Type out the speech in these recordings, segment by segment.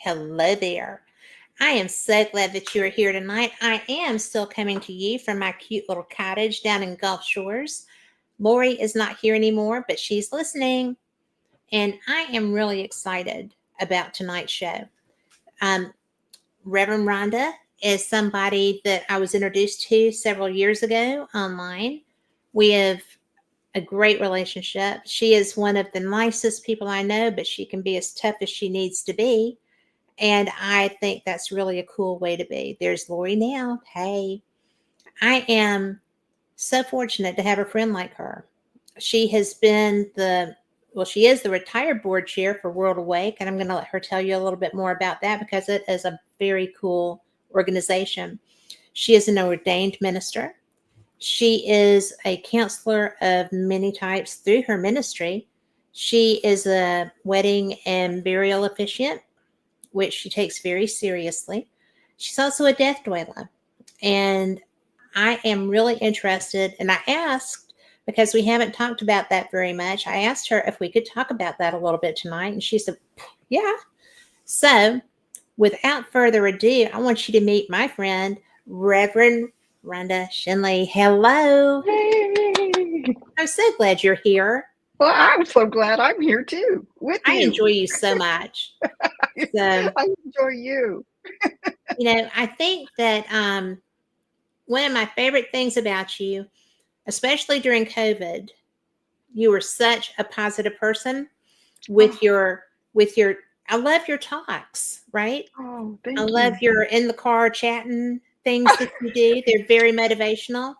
Hello there. I am so glad that you are here tonight. I am still coming to you from my cute little cottage down in Gulf Shores. Lori is not here anymore, but she's listening. And I am really excited about tonight's show. Reverend Rhonda is somebody that I was introduced to several years ago online. We have a great relationship. She is one of the nicest people I know, but she can be as tough as she needs to be. And I think that's really a cool way to be. There's Lori now. Hey, I am so fortunate to have a friend like her. She has been she is the retired board chair for World Awake. And I'm going to let her tell you a little bit more about that because it is a very cool organization. She is an ordained minister. She is a counselor of many types through her ministry. She is a wedding and burial officiant, which she takes very seriously. She's also a death doula. And I am really interested, and I asked, because we haven't talked about that very much, I asked her if we could talk about that a little bit tonight, and she said, yeah. So without further ado, I want you to meet my friend, Reverend Rhonda Schienle. Hello. Hey. I'm so glad you're here. Well, I'm so glad I'm here too with you. I enjoy you so much. So, I enjoy you. I think that one of my favorite things about you, especially during COVID, you were such a positive person with your I love your talks, right? Oh, thank you. I love your in the car chatting things that you do. They're very motivational.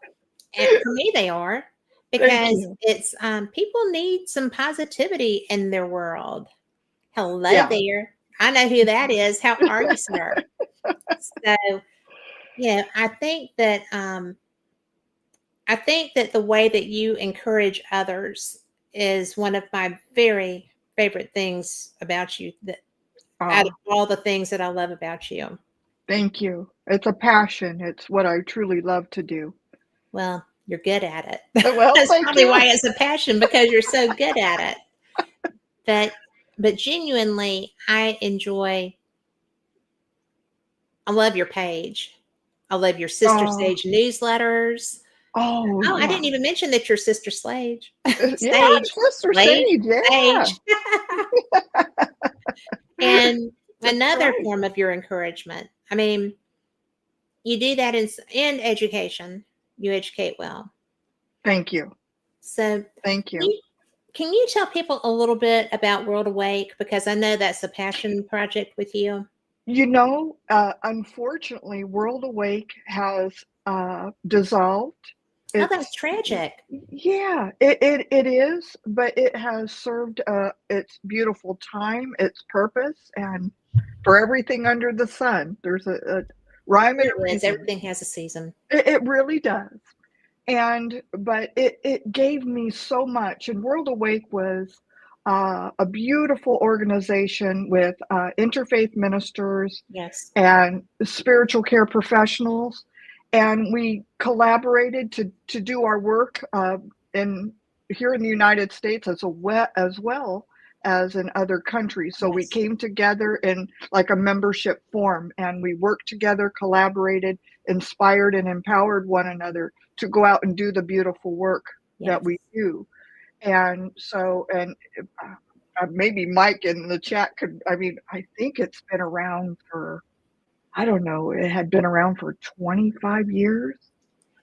And for me, they are, because it's people need some positivity in their world. Hello there. I know who that is. How are you, sir? So, I think that the way that you encourage others is one of my very favorite things about you. That out of all the things that I love about you. Thank you. It's a passion. It's what I truly love to do. Well, you're good at it. Well, that's probably why it's a passion, because you're so good at it. But genuinely, I love your page. I love your Sister Sage newsletters. Oh, I didn't even mention that you're Sister Sage. Yeah, Sister Sage. Yeah. Sage. And another form of your encouragement. I mean, you do that in education. You educate well. Thank you. So thank you. Can you tell people a little bit about World Awake? Because I know that's a passion project with you. Unfortunately, World Awake has dissolved. That's tragic. Yeah, it is, but it has served its beautiful time, its purpose, and for everything under the sun. There's a rhyme and reason. Everything has a season. It really does. But it gave me so much. And World Awake was a beautiful organization with interfaith ministers and spiritual care professionals. And we collaborated to do our work here in the United States as well as in other countries. So we came together in like a membership form, and we worked together, collaborated, inspired and empowered one another to go out and do the beautiful work that we do. And so, maybe Mike in the chat I think it's been around for, I don't know, it had been around for 25 years.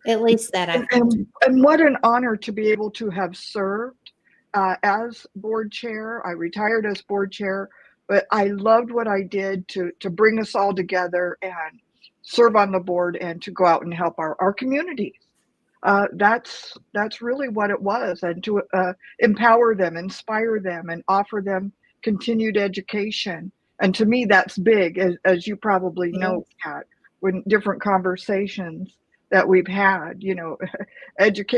At least that, I think. And what an honor to be able to have served as board chair. I retired as board chair, but I loved what I did to bring us all together and serve on the board and to go out and help our communities. That's really what it was, and to empower them, inspire them, and offer them continued education. And to me, that's big, as you probably know, Kat, when different conversations that we've had,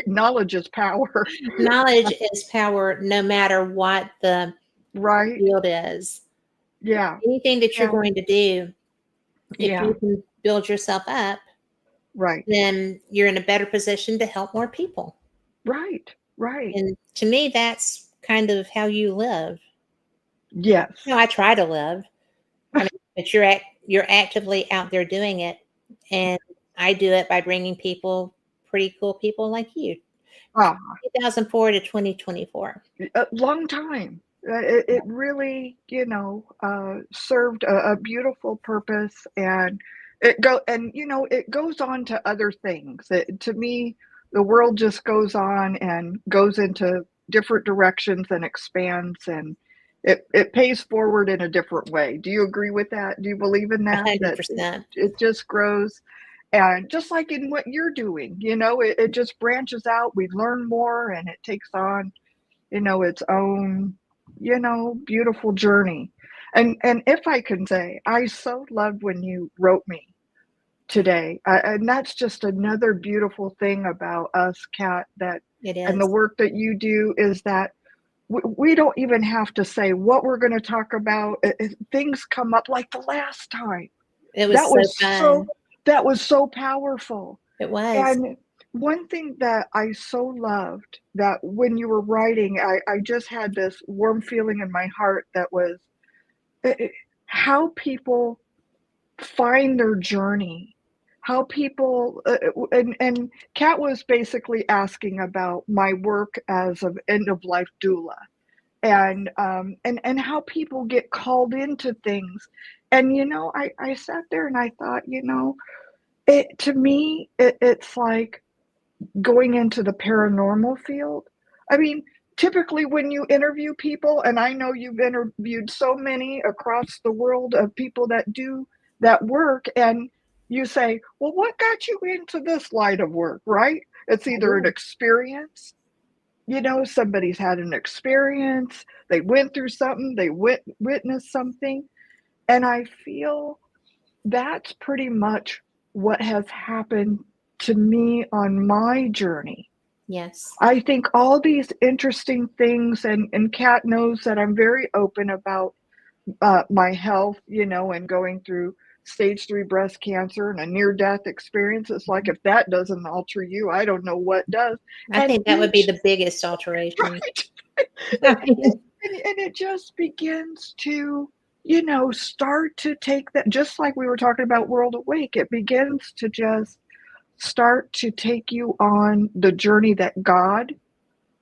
knowledge is power. Knowledge is power, no matter what the field is. Yeah. Anything that you're going to do, if you can build yourself up, then you're in a better position to help more people. Right. And to me, that's kind of how you live. Yes. I try to live. but you're actively out there doing it, and I do it by bringing people, pretty cool people like you. Ah, 2004 to 2024. a long time. It really, served a beautiful purpose, and it goes on to other things. To me, the world just goes on and goes into different directions and expands, and it pays forward in a different way. Do you agree with that? Do you believe in that? That 100%. it just grows, and just like in what you're doing, it just branches out. We learn more, and it takes on its own, beautiful journey. And if I can say, I so loved when you wrote me today. And that's just another beautiful thing about us, Kat, It and the is. work that you do is that we don't even have to say what we're going to talk about. Things come up like the last time. It was That so was fun. that was so powerful. It was. And one thing that I so loved, that when you were writing, I just had this warm feeling in my heart that was how people find their journey, how people, and Kat was basically asking about my work as an end of life doula, and how people get called into things. And I sat there and I thought, to me, it's like going into the paranormal field. I mean, typically when you interview people, and I know you've interviewed so many across the world of people that do that work, and you say, well, what got you into this line of work, right? It's either an experience, somebody's had an experience, they went through something, they witnessed something. And I feel that's pretty much what has happened to me on my journey. Yes. I think all these interesting things, and Kat knows that I'm very open about my health, and going through stage 3 breast cancer and a near-death experience. It's like, if that doesn't alter you, I don't know what does. I And think that would be the biggest alteration. right, I and, mean, and it just begins to, start to take that, just like we were talking about World Awake, it begins to just start to take you on the journey that God,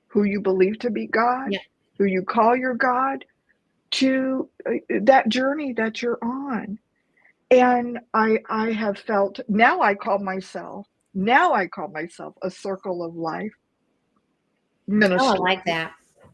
who you believe to be God, yeah. who you call your God, to that journey that you're on. And I have felt, now I call myself a circle of life Oh, I minister. like that,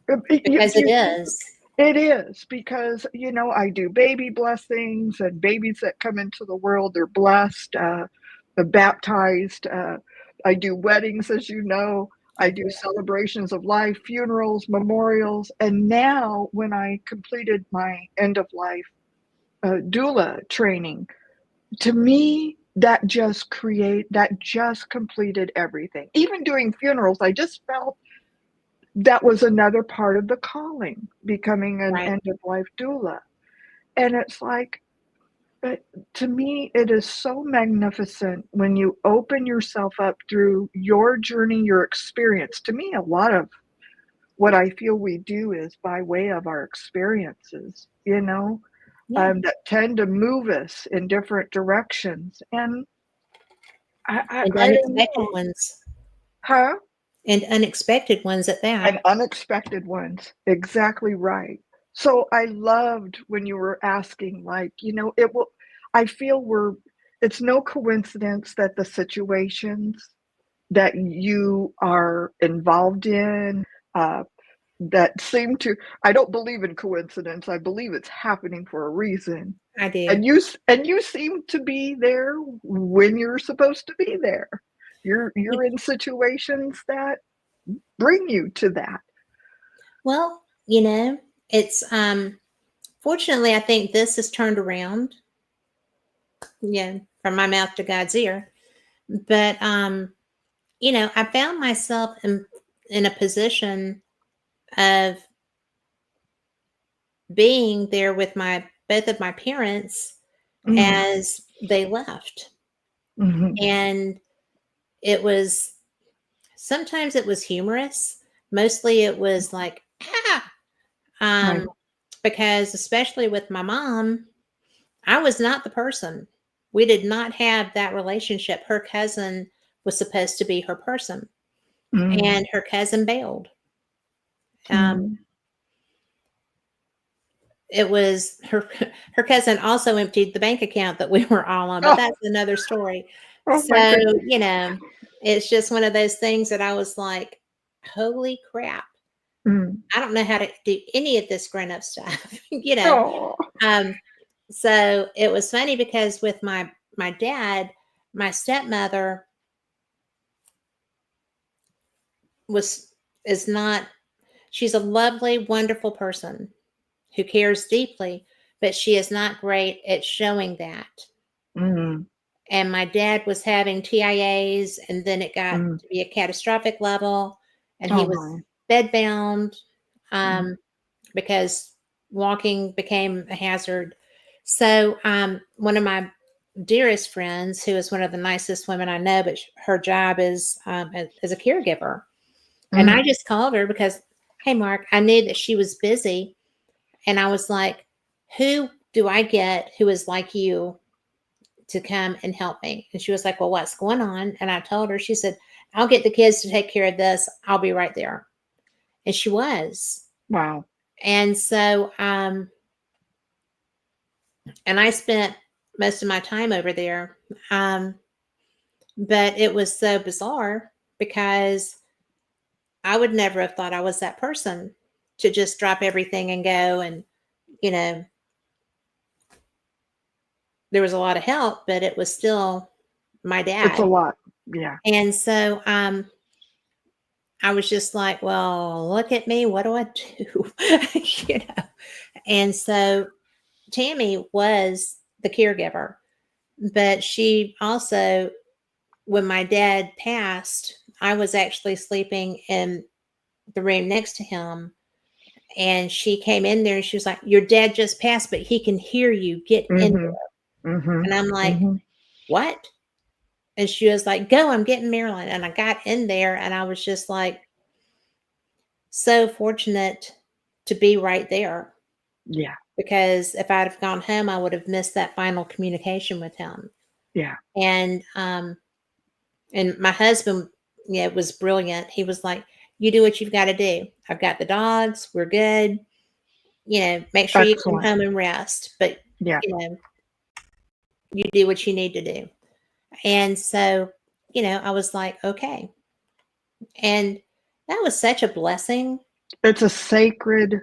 You, because it you, is. It is, because, I do baby blessings, and babies that come into the world, they're blessed, they're baptized. I do weddings, as you know. I do celebrations of life, funerals, memorials. And now, when I completed my end of life doula training, to me, that just completed everything. Even doing funerals, I just felt that was another part of the calling, becoming an Right. end of life doula. And it's like, to me, it is so magnificent when you open yourself up through your journey, your experience. To me, a lot of what I feel we do is by way of our experiences, Yeah. that tend to move us in different directions. And And I don't unexpected know. ones. Huh? And unexpected ones at that. And unexpected ones. Exactly right. So I loved when you were asking, like, I feel it's no coincidence that the situations that you are involved in, uh, that seem to, I don't believe in coincidence. I believe it's happening for a reason. I do. And you seem to be there when you're supposed to be there. You're in situations that bring you to that. Well, it's fortunately, I think this has turned around, from my mouth to God's ear. But I found myself in a position of being there with both of my parents Mm, as they left. mhm, And it was sometimes it was humorous. Mostly it was like, ah, right. um, because especially with my mom, I was not the person. We did not have that relationship. Her cousin was supposed to be her person, Mm. and her cousin bailed. Um, Mm. it was her cousin also emptied the bank account that we were all on, but Oh, that's another story. oh So, my goodness. it's just one of those things that I was like, holy crap. Mm. I don't know how to do any of this grown up stuff, you know. Oh. Um, so it was funny because with my dad, my stepmother was is not she's a lovely, wonderful person who cares deeply, but she is not great at showing that. Mm. And my dad was having TIAs, and then it got Mm. to be a catastrophic level, and he Oh was my. bedbound Mm. because walking became a hazard. So, one of my dearest friends, who is one of the nicest women I know, but her job is as a caregiver, and I Mm. just called her because, hey, Mark, I knew that she was busy, and I was like, who do I get who is like you to come and help me? And she was like, well, what's going on? And I told her, she said, I'll get the kids to take care of this. I'll be right there. And she was. Wow. And so, and I spent most of my time over there. But it was so bizarre because I would never have thought I was that person to just drop everything and go. And, you know, there was a lot of help, but it was still my It's a dad. lot. Yeah. And so, I was just like, well, look at me. What do I do? you know? And so Tammy was the caregiver, but she also, when my dad passed, I was actually sleeping in the room next to him. And she came in there and she was like, your dad just passed, but he can hear you. Get in Mm-hmm. there. Mm-hmm. And I'm like, Mm-hmm. what? And she was like, go, I'm getting Marilyn. And I got in there and I was just like, so fortunate to be right there, Yeah. because if I'd have gone home, I would have missed that final communication with him. Yeah. And my husband, was brilliant. He was like, you do what you've got to do. I've got the dogs. We're good. Make sure you come Excellent. home and rest, but Yeah. you do what you need to do. And so, I was like, okay. And that was such a blessing. It's a sacred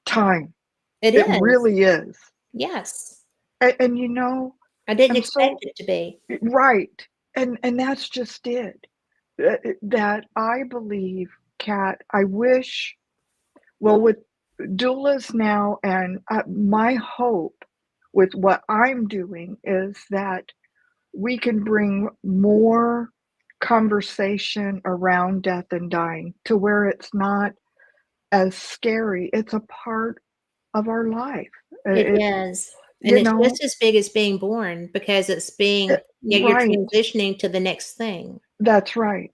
time. It It is. really is. Yes. And I didn't I'm expect so it to be. right. And that's just it. That I believe, Kat, I wish, well, with doulas now, and my hope with what I'm doing is that we can bring more conversation around death and dying to where it's not as scary. It's a part of our life. It It, is. And you it's know, just as big as being born, because it's being, you're right. transitioning to the next thing. That's right.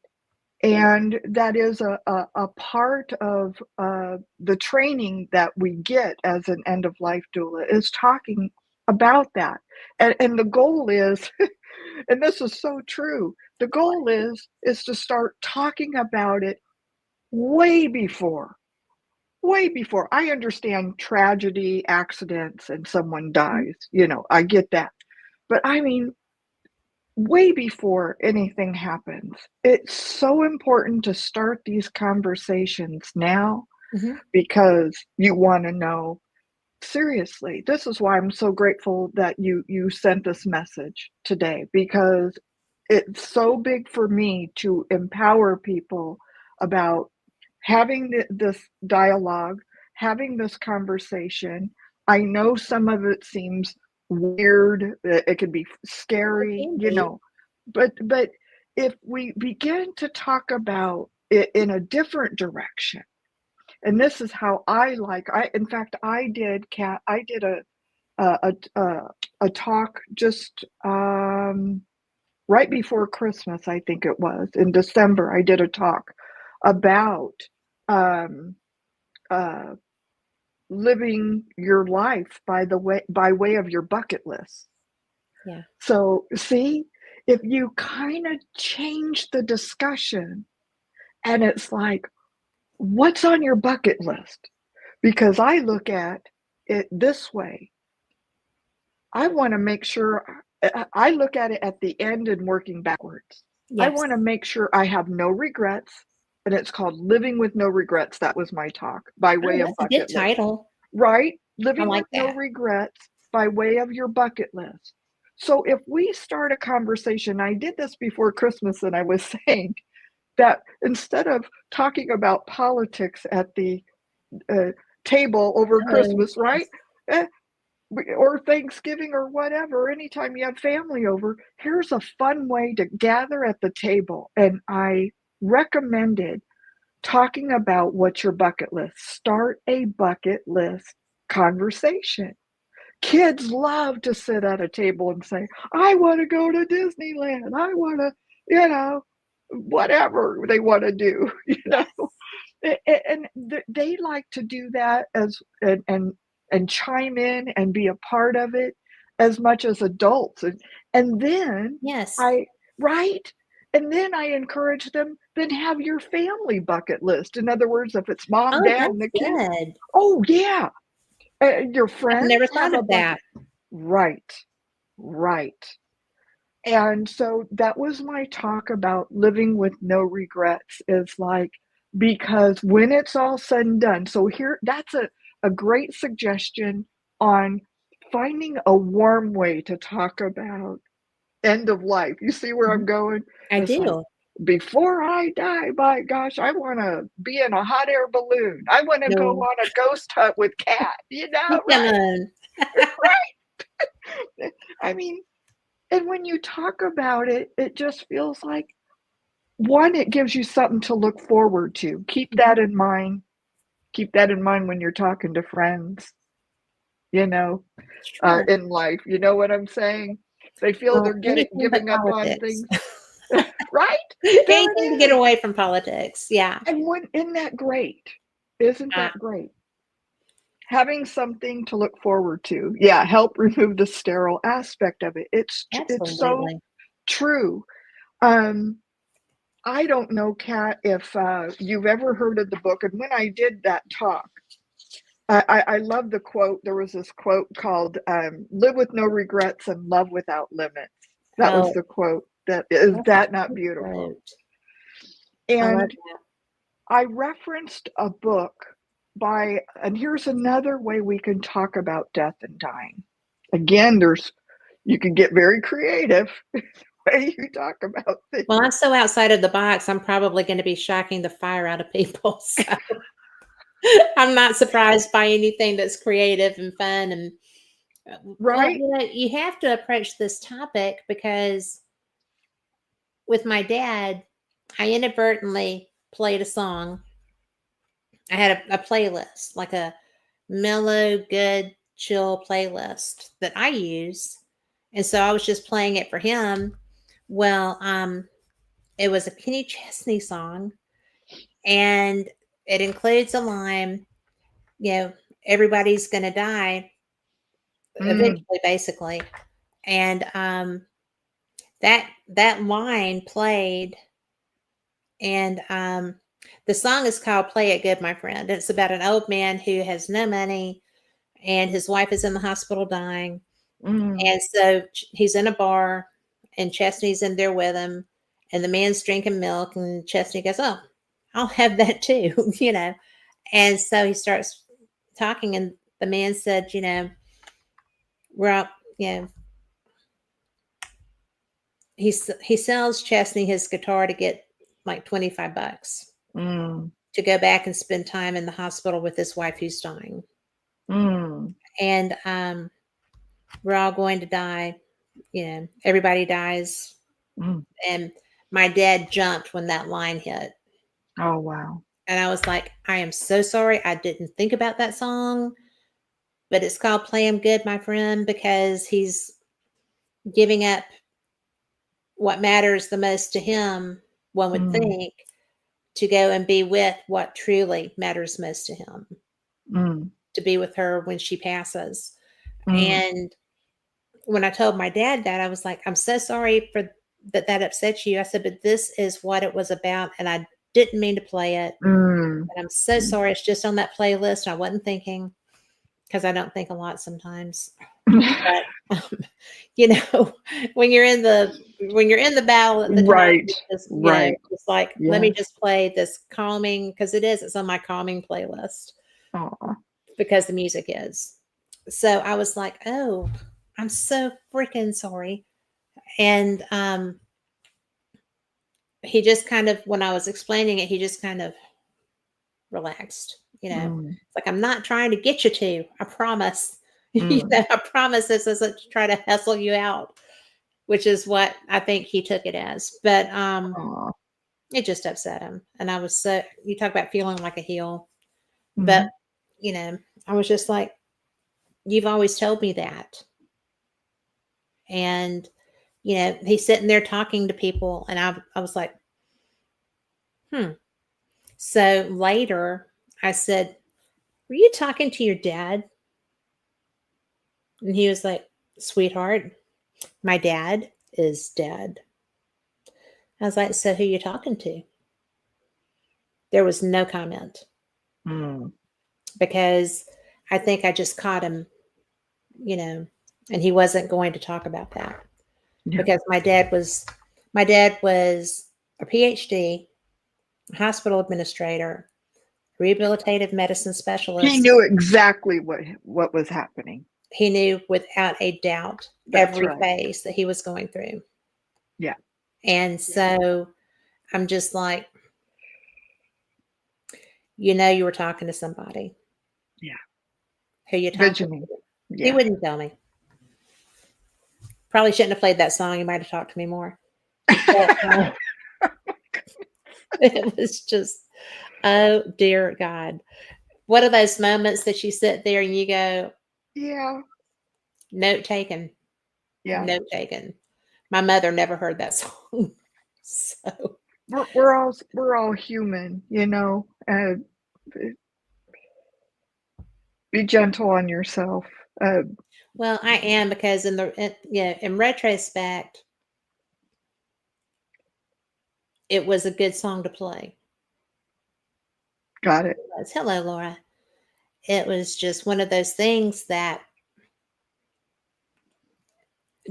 And that is a part of the training that we get as an end of life doula, is talking about that. And the goal is, and this is so true, the goal is to start talking about it way before, way before. I understand tragedy, accidents, and someone Mhm. dies, I get that. But I mean, way before anything happens. It's so important to start these conversations now, Mhm. because you want to know, seriously. This is why I'm so grateful that you sent this message today, because it's so big for me to empower people about having this dialogue, having this conversation. I know some of it seems weird, it could be It scary, can be. but if we begin to talk about it in a different direction, and this is how in fact, I did a a, a talk just right before Christmas, I think it was in December. I did a talk about um, uh, living your life by way of your bucket list. Yeah. So, see, if you kind of change the discussion and it's like, what's on your bucket list? Because I look at it this way. I want to make sure I look at it at the end and working backwards. I Yes. want to make sure I have no regrets. And it's called Living with No Regrets. That was my talk by way Oh, of that's a good bucket list. title. Right? I Living like with no that. regrets by way of your bucket list. So if we start a conversation, I did this before Christmas and I was saying that instead of talking about politics at the table over Oh, Christmas, right? yes. Eh, or Thanksgiving or whatever, anytime you have family over, here's a fun way to gather at the table. And I recommended talking about what's your bucket list. Start a bucket list conversation. Kids love to sit at a table and say, I want to go to Disneyland. I want to, whatever they want to do, Yes. And they like to do that and chime in and be a part of it as much as adults. And then Yes. I, right? And then I encourage them, then have your family bucket list. In other words, if it's mom, Oh, dad, and that's the kids, good. oh, yeah. Your I've friends never have thought a of that. bucket. Right, right. And so that was my talk about living with no regrets is like, because when it's all said and done, so here, that's a great suggestion on finding a warm way to talk about end of life. You see where I'm Mhm. going? I It's like, do. before I die, by gosh, I want to be in a hot air balloon. I want to go No. on a ghost hunt with Cat, Come right? on. Right. I mean, and when you talk about it, it just feels like, one, it gives you something to look forward to. Keep Mhm. that in mind. Keep that in mind when you're talking to friends, you know, Sure. in life. You know what I'm saying? They feel they're Well, anything but giving up on politics. things, right? There Anything to get it is. away from politics. Yeah. And when, isn't that great? Isn't Ah, that great? Having something to look forward to. Yeah, help remove the sterile aspect of it. It's so absolutely. true. Um, I don't know, Kat, if you've ever heard of the book. And when I did that talk, I love the quote. There was this quote called Live with No Regrets and Love Without Limits. That was Oh, the quote. That is that's that not a good beautiful? quote. I love And that. I referenced a book by, and here's another way we can talk about death and dying. Again, you can get very creative way you talk about Well, things. I'm so outside of the box, I'm probably going to be shocking the fire out of people. So I'm not surprised by anything that's creative and fun. And well, Right? you have to approach this topic because with my dad, I inadvertently played a song. I had a playlist, like a mellow, good, chill playlist that I use. And so I was just playing it for him. Well, it was a Kenny Chesney song, and it includes a line, you know, everybody's going to die Mm, eventually, basically. And that line played, and the song is called "Play It Good, My Friend." It's about an old man who has no money, and his wife is in the hospital dying, mm, and so he's in a bar, and Chesney's in there with him, and the man's drinking milk, and Chesney goes, "Oh, I'll have that too," And so he starts talking, and the man said, we're up, he sells Chesney his guitar to get like $25 mm, to go back and spend time in the hospital with his wife who's dying. mm, And we're all going to die. Everybody dies. mm. And my dad jumped when that line hit. Oh, wow. And I was like, I am so sorry. I didn't think about that song, but it's called Play 'Em Good, My Friend, because he's giving up what matters the most to him, one would Mm, think, to go and be with what truly matters most to him. mm. to be with her when she passes. Mm. And when I told my dad that, I was like, I'm so sorry for that upset you. I said, but this is what it was about, and I didn't mean to play it. Mm. And I'm so sorry. It's just on that playlist. I wasn't thinking, because I don't think a lot sometimes. But when you're in the battle at the time, Right. just, Right. it's like, let me Yes. just play this calming, because it's on my calming playlist Aw. because the music is. So I was like, oh, I'm so freaking sorry. And he just kind of, when I was explaining it, he just kind of relaxed. Mm. It's like, I'm not trying to get you to, I promise. Mm. I promise this isn't to try to hustle you out, which is what I think he took it as. But Aw. it just upset him. And I was so, you talk about feeling like a heel. But, Mhm. I was just like, you've always told me that. And, he's sitting there talking to people. And I was like, So later I said, were you talking to your dad? And he was like, sweetheart, my dad is dead. I was like, so who you talking to? There was no comment Mm. because I think I just caught him, and he wasn't going to talk about that Yeah. because my dad was a PhD, hospital administrator, rehabilitative medicine He specialist. knew exactly what was happening. He knew without a doubt That's every right. phase that he was going through. Yeah. And so I'm just like, you were talking to somebody. Yeah. Who you talking Visioning. to? He Yeah. wouldn't tell me. Probably shouldn't have played that song. He might have talked to me more. But, it was just, oh dear God. What are those moments that you sit there and you go, Yeah. note taken, Yeah. note taken. My mother never heard that song. So We're all human, be gentle on yourself. well, I am, because in retrospect, it was a good song to play. Got it. Hello, Laura. It was just one of those things that,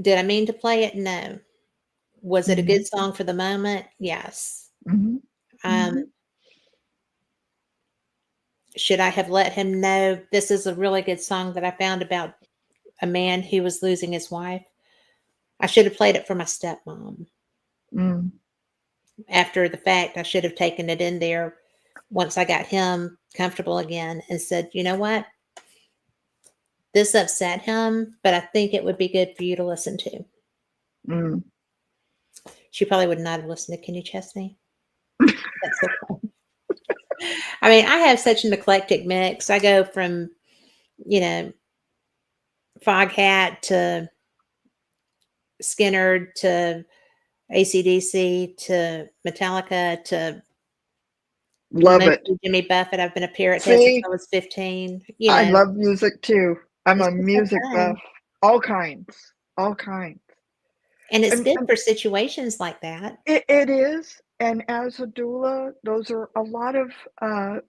did I mean to play it? No. Was it a good song for the moment? Yes. Mhm. Um, should I have let him know this is a really good song that I found about a man who was losing his wife? I should have played it for my stepmom. Mm. After the fact, I should have taken it in there once I got him comfortable again and said, you know what? This upset him, but I think it would be good for you to listen to. Mm. She probably would not have listened to Kenny Chesney. That's okay. I mean, I have such an eclectic mix. I go from, Foghat to Skinner to AC/DC to Metallica to Love it. Jimmy Buffett. I've been a parrot head since See, I was 15. I love music too. I'm It's a just so music fun. buff. All kinds. All kinds. And it's And good for situations like that. it is, and as a doula, those are a lot of,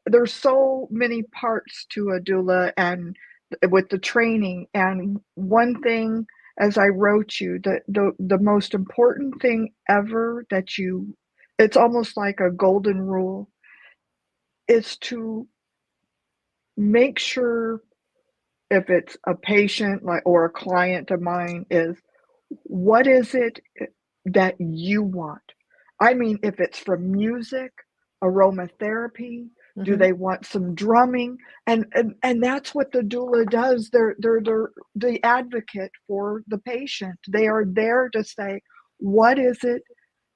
there's so many parts to a doula and with the training, and one thing, as I wrote you, the most important thing ever it's almost like a golden rule, is to make sure, if it's a patient, or a client of mine, is what is it that you want? I mean, if it's from music, aromatherapy, do Mhm. they want some drumming? And that's what the doula does. They're the advocate for the patient. They are there to say, what is it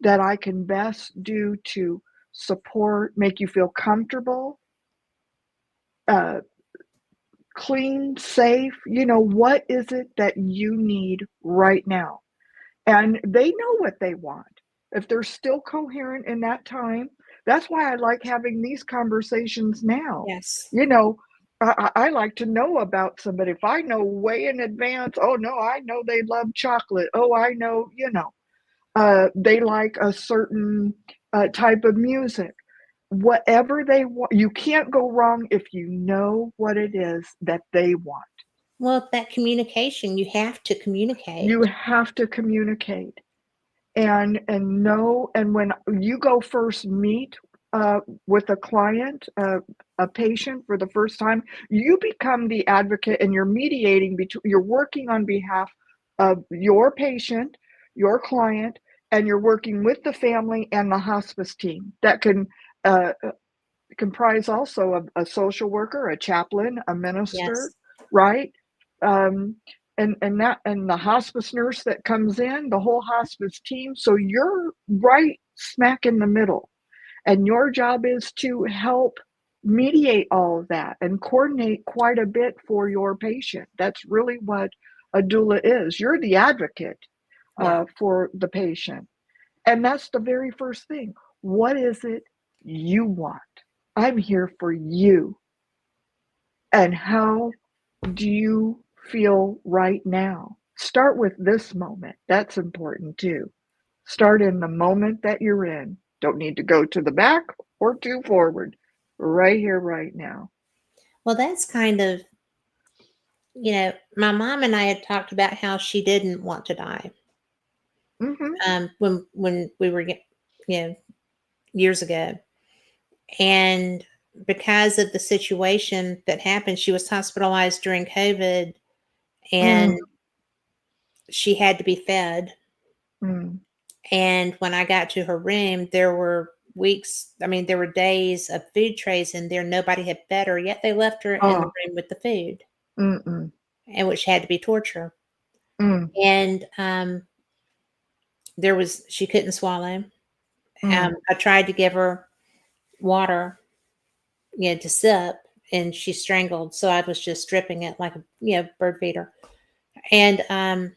that I can best do to support, make you feel comfortable, uh, clean, safe? What is it that you need right now? And they know what they want. If they're still coherent in that time, that's why I like having these conversations now. Yes. I like to know about somebody. If I know way in advance, oh no, I know they love chocolate. Oh, I know, they like a certain type of music. Whatever they want, you can't go wrong if you know what it is that they want. Well, that communication, you have to You communicate. have to communicate and know. And when you go first meet with a client, a patient for the first time, you become the advocate and you're mediating between. You're working on behalf of your patient, your client, and you're working with the family and the hospice team that can comprise also of a social worker, a chaplain, a minister, Yes. right? Um, and the hospice nurse that comes in, the whole hospice team. So you're right smack in the middle, and your job is to help mediate all of that and coordinate quite a bit for your patient. That's really what a doula is. You're the advocate Yeah. for the patient, and that's the very first thing. What is it you want? I'm here for you. And how do you feel right now? Start with this moment. That's important too. Start in the moment that you're in. Don't need to go to the back or too forward. Right here, right now. Well, that's kind of, my mom and I had talked about how she didn't want to die. Mm-hmm. When we were, years ago. And because of the situation that happened, she was hospitalized during COVID Mm, and she had to be fed. mm. And when I got to her room, there were there were days of food trays in there. Nobody had fed her, yet they left her in the Oh, room with the food, mm-mm, and which had to be torture. mm, And she couldn't swallow. mm. I tried to give her water, to sip, and she strangled. So I was just dripping it like a bird feeder. And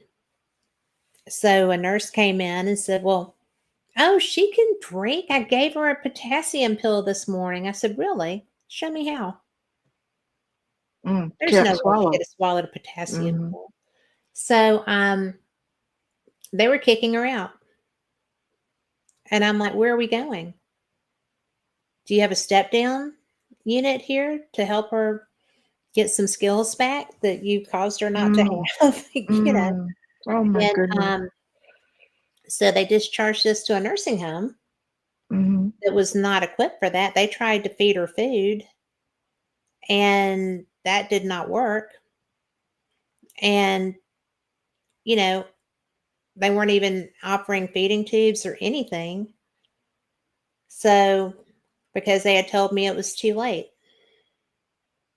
so a nurse came in and said, "Well, oh, she can drink. I gave her a potassium pill this morning." I said, "Really? Show me how." There's Can't no way she could swallow. have swallowed a potassium Mm-hmm. pill. So they were kicking her out. And I'm like, "Where are we going? Do you have a step down unit here to help her get some skills back that you caused her not to Mm, have?" mm. Oh my And goodness. so they discharged us to a nursing home Mm-hmm. that was not equipped for that. They tried to feed her food, and that did not work. And, you know, they weren't even offering feeding tubes or anything. So, because they had told me it was too late.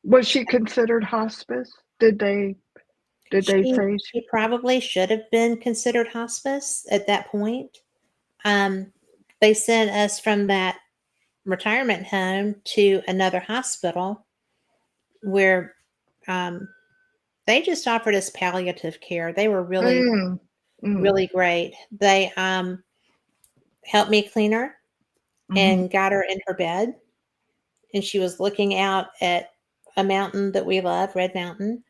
Was she considered hospice? Did they say She probably should have been considered hospice at that point. Um, they sent us from that retirement home to another hospital where um, they just offered us palliative care. They were really, Mm, mm, really great. They helped me clean her mhm, and got her in her bed, and she was looking out at a mountain that we love, Red Mountain.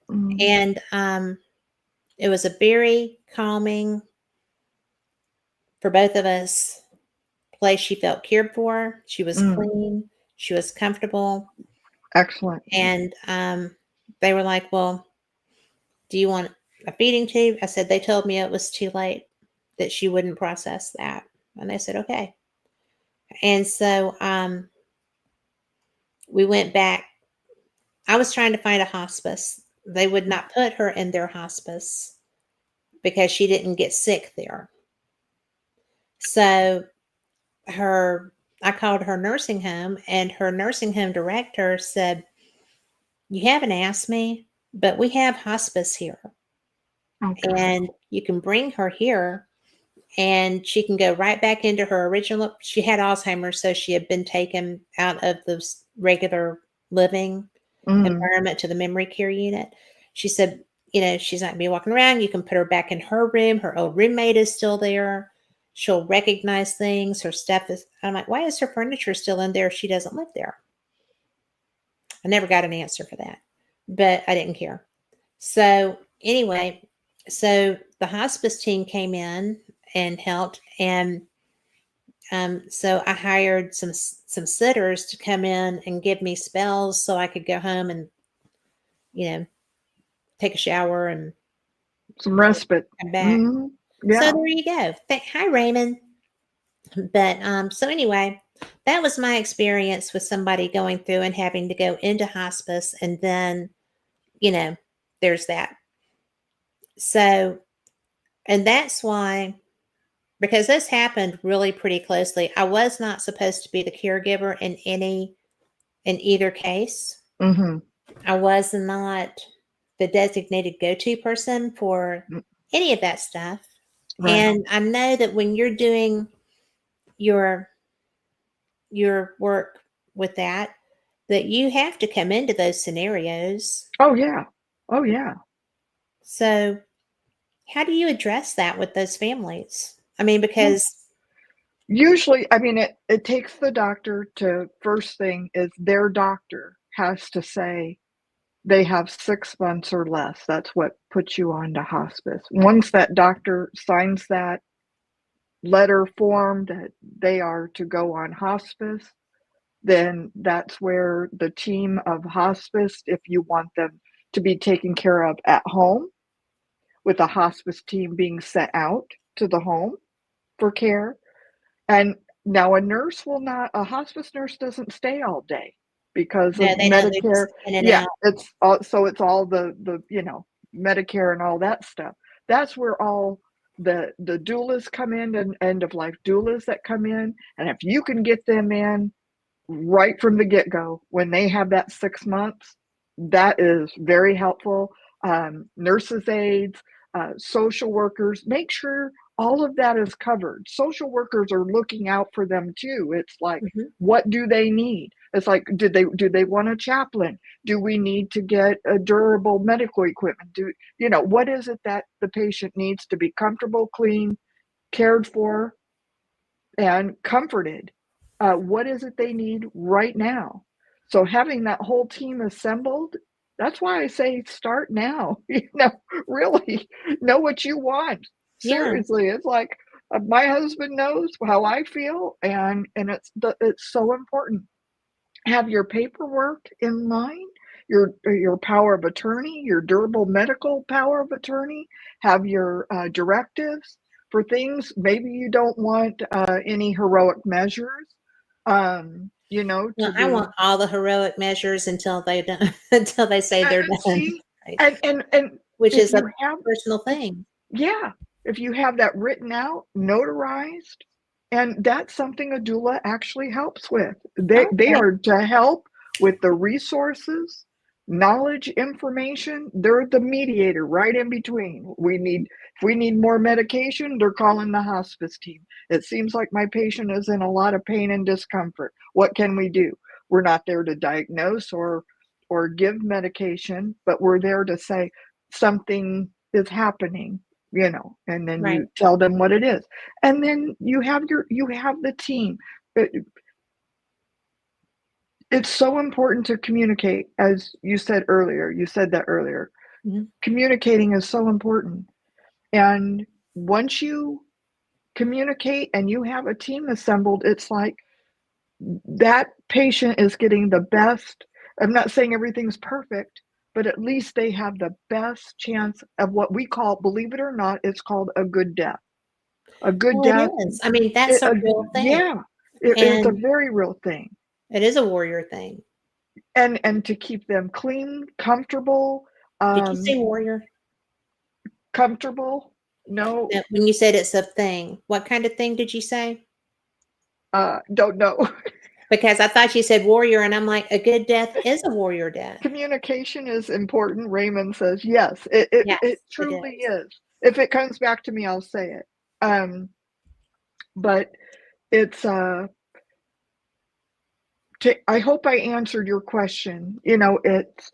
mm, And it was a very calming, for both of us, place. She felt cared for. She was mm. clean. She was comfortable. Excellent. And they were like, "Well, do you want a feeding tube?" I said, "They told me it was too late, that she wouldn't process that." And they said, "Okay." And so we went back. I was trying to find a hospice. They would not put her in their hospice because she didn't get sick there. So I called her nursing home, and her nursing home director said, "You haven't asked me, but we have hospice here, Okay. and you can bring her here, and she can go right back into her original." She had Alzheimer's, so she had been taken out of the regular living Mm, environment to the memory care unit. She said, she's not gonna be walking around. You can put her back in her room. Her old roommate is still there. She'll recognize things. Her stuff is. I'm like, why is her furniture still in there if she doesn't live there? I never got an answer for that, but I didn't care. So anyway, so the hospice team came in and helped, and so I hired some sitters to come in and give me spells so I could go home and, you know, take a shower and Some respite. come back. So Yeah. there you go. Hi, Raymond. But so anyway, that was my experience with somebody going through and having to go into hospice, and then, you know, there's that. So, and that's why, because this happened really pretty closely. I was not supposed to be the caregiver in either case. Mm-hmm. I was not the designated go-to person for any of that stuff. Right. And I know that when you're doing your work with that you have to come into those scenarios. Oh yeah. Oh yeah. So how do you address that with those families? I mean, because usually, I mean, it takes the doctor to, first thing is their doctor has to say they have 6 months or less. That's what puts you on to hospice. Once that doctor signs that letter form that they are to go on hospice, then that's where the team of hospice, if you want them to be taken care of at home, with a hospice team being sent out to the home for care. And now a hospice nurse doesn't stay all day because of no, they don't. They're Medicare. just in and Yeah, out. it's all the Medicare and all that stuff. That's where all the doulas come in, and end of life doulas that come in. And if you can get them in right from the get-go when they have that 6 months, that is very helpful. Nurses aides, social workers, make sure all of that is covered. Social workers are looking out for them too. It's like, what do they need? It's like, do they want a chaplain? Do we need to get a durable medical equipment? What is it that the patient needs to be comfortable, clean, cared for, and comforted? What is it they need right now? So having that whole team assembled, that's why I say start now. Really know what you want. Yeah. Seriously, it's like, my husband knows how I feel, and it's so important. Have your paperwork in line, your power of attorney, your durable medical power of attorney. Have your directives for things. Maybe you don't want any heroic measures. Well, To I be want all the heroic measures until they don't until they say they're done. see, Right? and Which if is a you have personal thing. yeah, if you have that written out, notarized, and that's something a doula actually helps with. They Okay. are to help with the resources, knowledge, information. They're the mediator right in between. If we need more medication, they're calling the hospice team. It seems like my patient is in a lot of pain and discomfort. What can we do? We're not there to diagnose or give medication, but we're there to say something is happening, and then Right. you tell them what it is. And then you have the team. It's so important to communicate, as you said earlier. You said that earlier. Mhm. Communicating is so important. And once you communicate and you have a team assembled, it's like that patient is getting the best. I'm not saying everything's perfect, but at least they have the best chance of what we call, believe it or not, it's called a good death. A good Well, death. it is. I mean, that's a real thing. Yeah, it's a And very real thing. it is a warrior thing. And to keep them clean, comfortable, Did you say warrior? comfortable. No, When you said it's a thing, what kind of thing did you say? don't know. Because I thought you said warrior, and I'm like, a good death is a warrior death. Communication is important. Raymond says yes. It Yes, it truly is. is. If it comes back to me, I'll say it. But it's I hope I answered your question. It's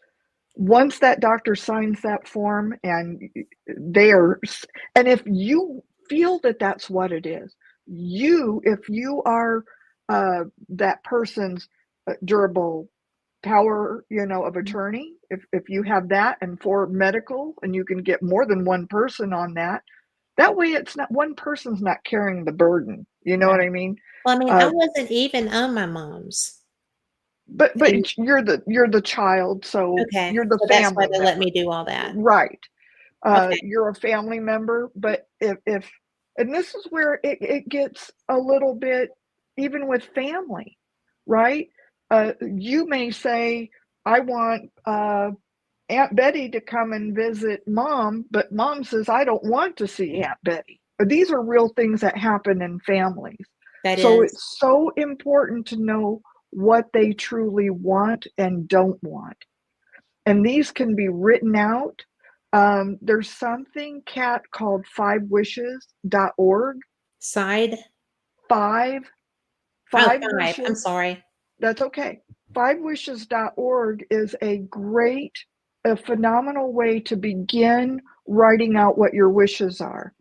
once that doctor signs that form, and if you feel that that's what it is, if you are that person's durable power, of attorney, if you have that, and for medical, and you can get more than one person on that. That way, it's not one person's not carrying the burden. You know what I mean? Well, I mean, I wasn't even on my mom's. But you're the child, so Okay, you're the so that's why family they let member, me do all that. right? Okay. You're a family member, but if and this is where it gets a little bit, even with family, right? You may say, I want Aunt Betty to come and visit mom, but mom says, I don't want to see Aunt Betty. These are real things that happen in families. That So is. it's so important to know what they truly want and don't want. And these can be written out. There's something, Kat, called 5wishes.org. Side? Five, Oh, five 5. I'm wishes. sorry. That's okay. 5wishes.org is a phenomenal way to begin writing out what your wishes are.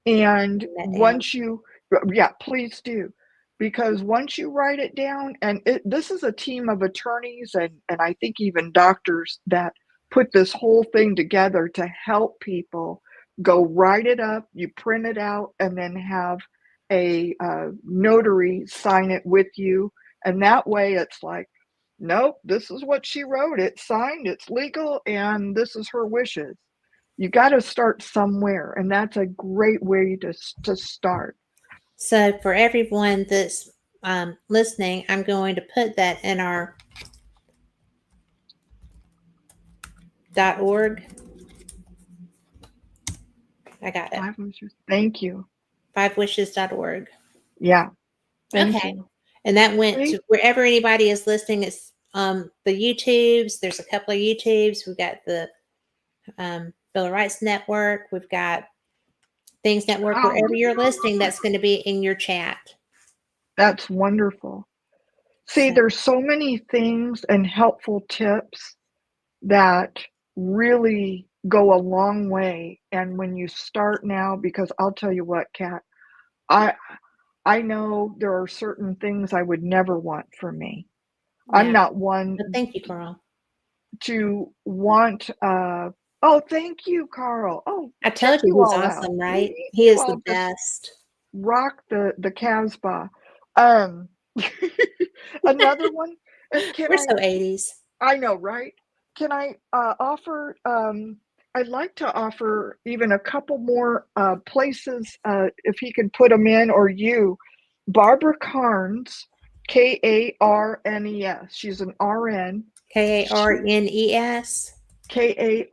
And That down. once you, yeah, please do. Because once you write it down, and this is a team of attorneys and I think even doctors that put this whole thing together to help people go write it up, you print it out, and then have a notary sign it with you. And that way it's like, nope, this is what she wrote. It's signed, it's legal, and this is her wishes. You got to start somewhere, and that's a great way to start. So for everyone that's listening, I'm going to put that in our .org. I got it. 5wishes. Thank you. 5wishes.org. Yeah. Thank Okay. you. And that went to wherever anybody is listening. It's the YouTubes. There's a couple of YouTubes. We've got the Bill of Rights Network. We've got Things Network. Wow, Wherever you're listening, that's going to be in your chat. that's wonderful. See, So, there's so many things and helpful tips that really go a long way. And when you start now, because I'll tell you what, Kat, I know there are certain things I would never want for me. I'm yeah. not one Well, thank you, Carl. to want oh, thank you, Carl. Oh, I check told you you he's all out. awesome, right? You, He you is all the just best. rock the Casbah. Um another one. Can We're so 80s. I know, right? Can I offer I'd like to offer even a couple more places if he can put them in, or you. Barbara Carnes, Karnes. She's an RN. Karnes.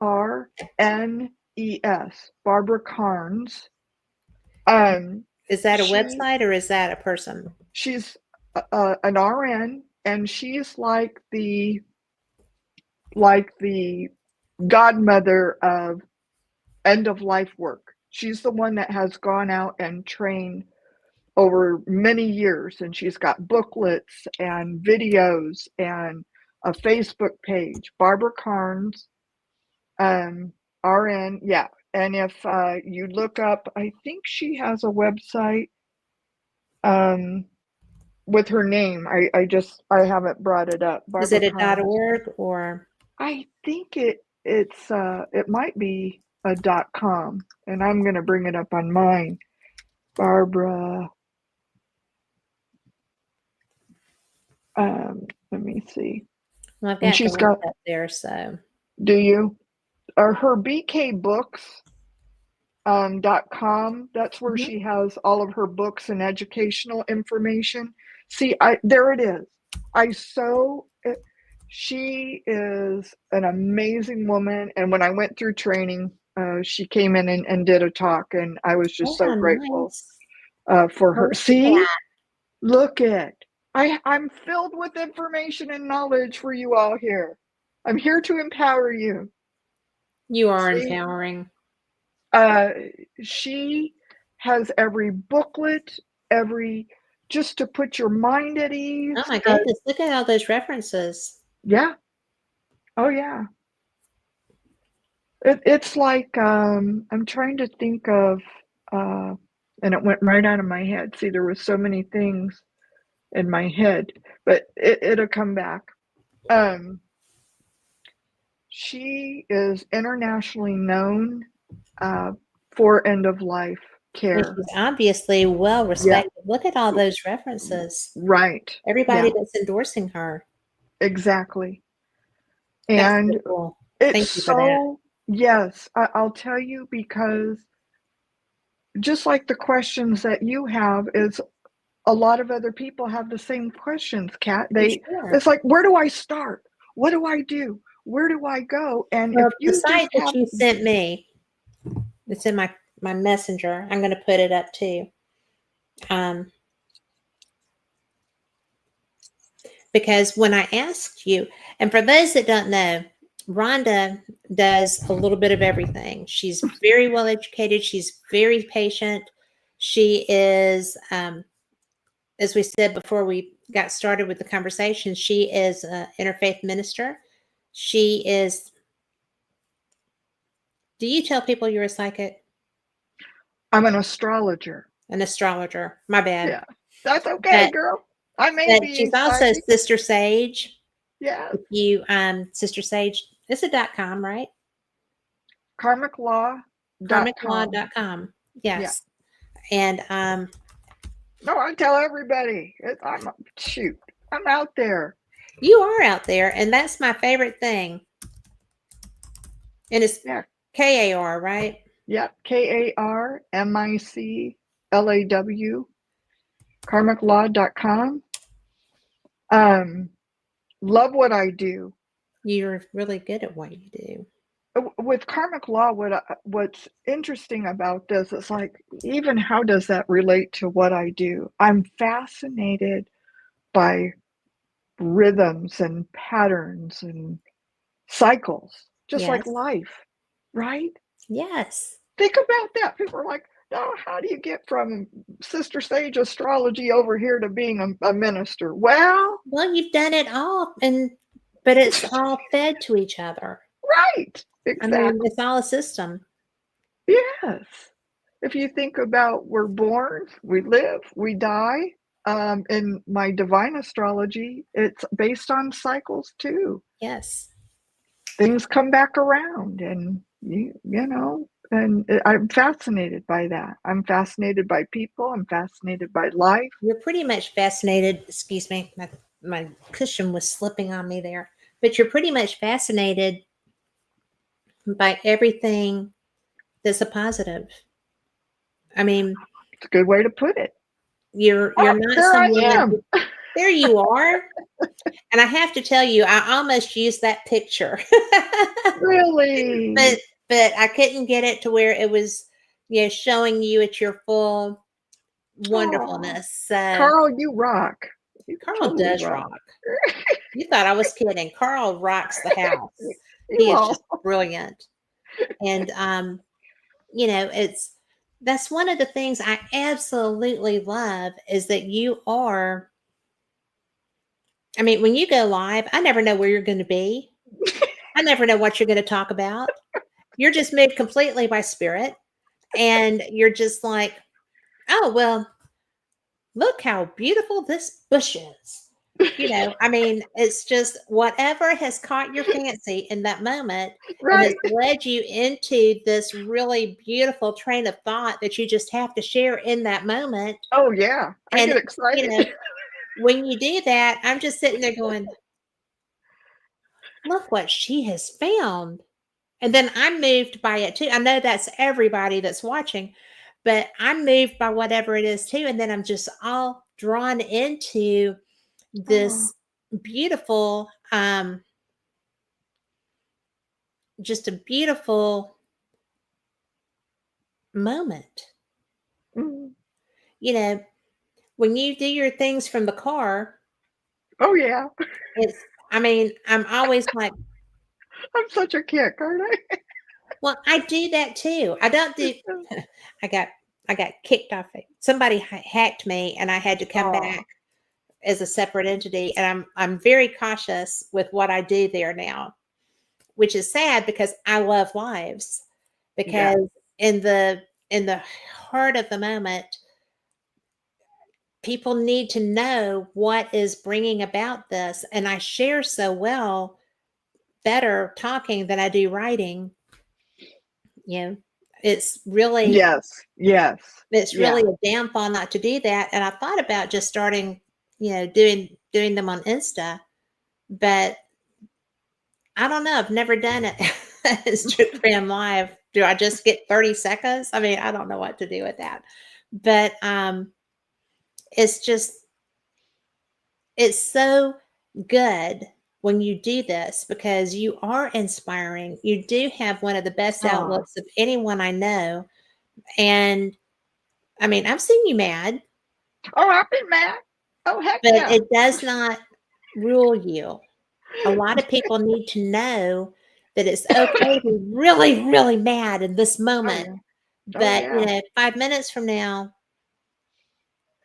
Karnes. Barbara Carnes. Is that a She website or is that a person? she's an RN, and she's like the godmother of end of life work. She's the one that has gone out and trained over many years, and she's got booklets and videos and a Facebook page. Barbara Carnes, RN, yeah. And if you look up, I think she has a website with her name. I haven't brought it up. Is Barbara it a Carnes. .org or? I think it might be a .com, and I'm going to bring it up on mine. Barbara, let me see. Well, I've And got the she's link got, up there, so. do you? Her bkbooks.com, that's where Mhm. she has all of her books and educational information. See, there it is. She is an amazing woman, and when I went through training, she came in and did a talk, and I was just Oh, so how grateful nice. for Well, her. look at See, that. look at, I'm filled with information and knowledge for you all here. I'm here to empower you. You are See, empowering. uh, she has every booklet, just to put your mind at Oh ease. my goodness, look at all those references. Yeah. Oh yeah. It's like I'm trying to think of, and it went right out of my head. See, there was so many things in my head, but it'll come back. She is internationally known for end of life And care. she's obviously well Yeah, respected. Look at all those references. right. Everybody Yeah, that's endorsing her. exactly. That's And so cool. it's Thank you for that. so, yes, I'll tell you, because just like the questions that you have, is a lot of other people have the same questions, Kat. For sure. It's like, where do I start? What do I do? Where do I go? And Well, if the you site just that have, you sent me, it's in my messenger. I'm going to put it up too. Because when I asked you, and for those that don't know, Rhonda does a little bit of everything. She's very well educated. She's very patient. She is, as we said before we got started with the conversation, she is an interfaith minister. She is. Do you tell people you're a psychic? I'm an astrologer. An astrologer. My bad. Yeah, that's okay, girl. I may be She's a also psychic. Sister Sage. Yes. If you Sister Sage, it's a .com, right? Karmiclaw.com. Karmiclaw.com. Yes. Yeah. And No, I tell everybody. I'm out there. you are out there, and that's my favorite thing. And it's KAR, right? Yep. KARMICLAW. Karmiclaw.com. Love what I do. You're really good at what you do. With karmic law, what's interesting about this is, like, even how does that relate to what I do? I'm fascinated by rhythms and patterns and cycles, just like Yes. life, right? Yes. Think about that. People are like, oh, how do you get from Sister Sage Astrology over here to being a minister? Well, you've done it all, but it's all fed to each other. Right. Exactly. I mean, it's all a system. Yes. If you think about, we're born, we live, we die. In my divine astrology, it's based on cycles too. Yes. Things come back around, and you know, and I'm fascinated by that. I'm fascinated by people. I'm fascinated by life. You're pretty much fascinated. Excuse me, my cushion was slipping on me there. But you're pretty much fascinated by everything that's a positive. I mean, It's a good way to put it. you're Oh, not there I someone. am. There you are. And I have to tell you, I almost used that picture. Really? But I couldn't get it to where it was, showing you at your full wonderfulness. So Carl, you rock. You Carl totally does rock. You thought I was kidding. Carl rocks the house. He is just brilliant. And that's one of the things I absolutely love, is that you are. I mean, when you go live, I never know where you're going to be. I never know what you're going to talk about. You're just moved completely by spirit. And you're just like, oh, well, look how beautiful this bush is. I mean, it's just whatever has caught your fancy in that moment, and has led you into this really beautiful train of thought that you just have to share in that moment. Oh, yeah. I get And, excited. when you do that, I'm just sitting there going, look what she has found. And then I'm moved by it too. I know that's everybody that's watching, but I'm moved by whatever it is too. And then I'm just all drawn into this beautiful, just a beautiful moment. When you do your things from the car. Oh, yeah. I'm always like, I'm such a kick, aren't I? well, I do that too. I don't do, I got kicked off. Somebody hacked me and I had to come back as a separate entity. And I'm very cautious with what I do there now, which is sad because I love lives. Because in the heart of the moment, people need to know what is bringing about this. And I share so well, better talking than I do writing. You know, it's really, Yes. Yes. it's Yeah. really a downfall not to do that. And I thought about just starting, doing them on Insta, but I don't know. I've never done it. Instagram Live. Do I just get 30 seconds? I mean, I don't know what to do with that. But it's just, it's so good when you do this because you are inspiring. You do have one of the best Oh, outlooks of anyone I know. And I mean, I've seen you mad, I've been mad. Oh, heck but yeah. it does not rule you. A lot of people need to know that it's okay to be really, really mad in this Oh, moment. yeah. Oh, But, yeah. 5 minutes from now,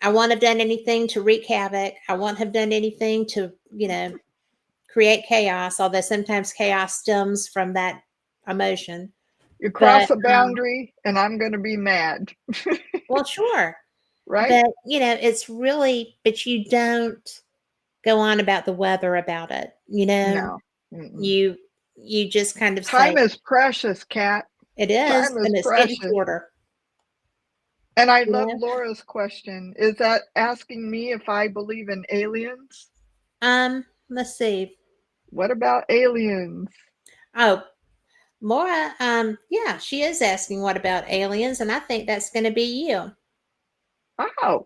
I won't have done anything to wreak havoc. I won't have done anything to, create chaos, although sometimes chaos stems from that emotion. You cross But, a boundary and I'm going to be mad. well, sure. Right? But, it's really, but you don't go on about the weather about it. No. Mm-mm. You just kind of Time say, is precious, Kat. it is, Time is and it's getting precious. shorter. And I You love know? Laura's question. Is that asking me if I believe in aliens? Let's see. What about aliens? Oh, Laura, yeah, she is asking what about aliens, and I think that's going to be you. Oh,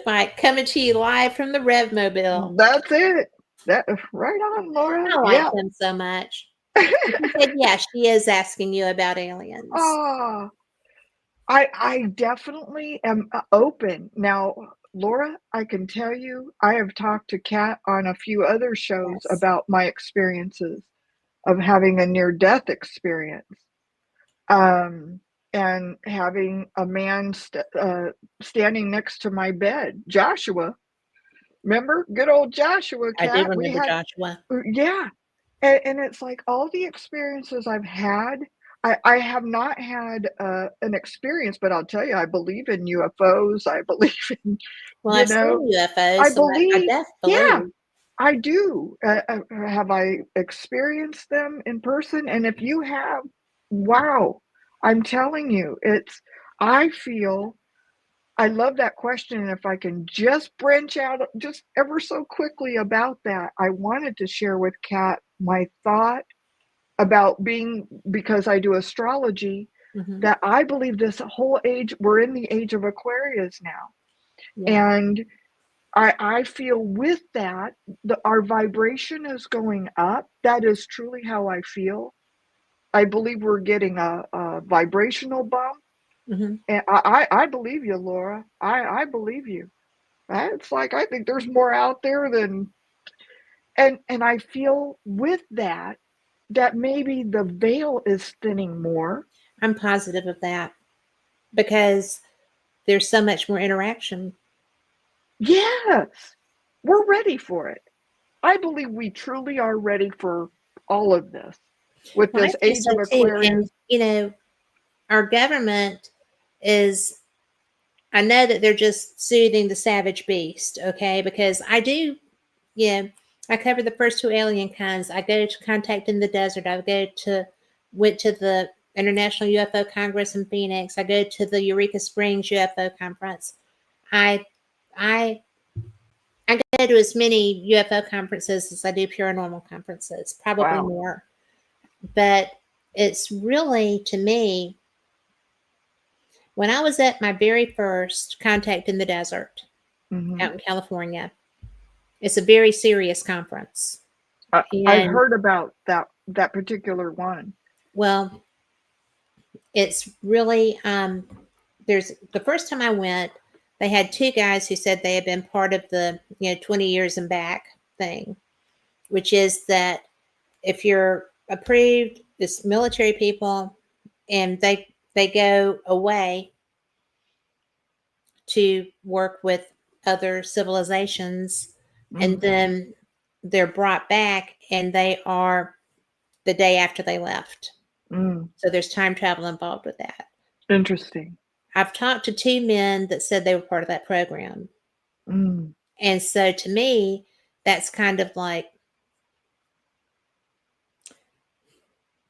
Like coming to you live from the Rev Mobile. that's it. That right on, Laura. I like Yeah. him so much. She said, yeah, she is asking you about aliens. Oh, I definitely am open. Now, Laura, I can tell you, I have talked to Kat on a few other shows Yes, about my experiences of having a near-death experience. Um, and having a man standing next to my bed, Joshua. Remember, good old Joshua, I do Kat. We remember had, Joshua. yeah, and it's like all the experiences I've had. I have not had an experience, but I'll tell you, I believe in UFOs. I believe in, Well, you I've know, seen UFOs, I so I believe, definitely yeah, believe. I do. Have I experienced them in person? And if you have, wow, I'm telling you, I feel, I love that question. And if I can just branch out just ever so quickly about that, I wanted to share with Kat my thought about because I do astrology, Hmm. that I believe this whole age, we're in the age of Aquarius now. Yeah, And I feel with that, our vibration is going up. That is truly how I feel. I believe we're getting a vibrational bump. hmm, And I believe you, Laura. I believe you. It's like I think there's more out there than, and I feel with that maybe the veil is thinning more. I'm positive of that because there's so much more interaction. Yes, we're ready for it. I believe we truly are ready for all of this with Well, I this think age so of too. And, Aquarius. our government is, I know that they're just soothing the savage beast, okay? Because I do, yeah, I cover the first two alien kinds. I go to Contact in the Desert. Went to the International UFO Congress in Phoenix. I go to the Eureka Springs UFO conference. I, I, I go to as many UFO conferences as I do paranormal conferences, probably Wow. more. But it's really, to me, when I was at my very first Contact in the Desert Hmm. out in California, it's a very serious conference. I've And, heard about that particular one. well, it's really, there's the first time I went, they had two guys who said they had been part of the, 20 years and back thing, which is that if you're approved, it's military people, and they go away to work with other civilizations, and Mm, then they're brought back and they are the day after they left. mm, So there's time travel involved with that. interesting. I've talked to 2 men that said they were part of that program. Mm. And so to me, that's kind of like,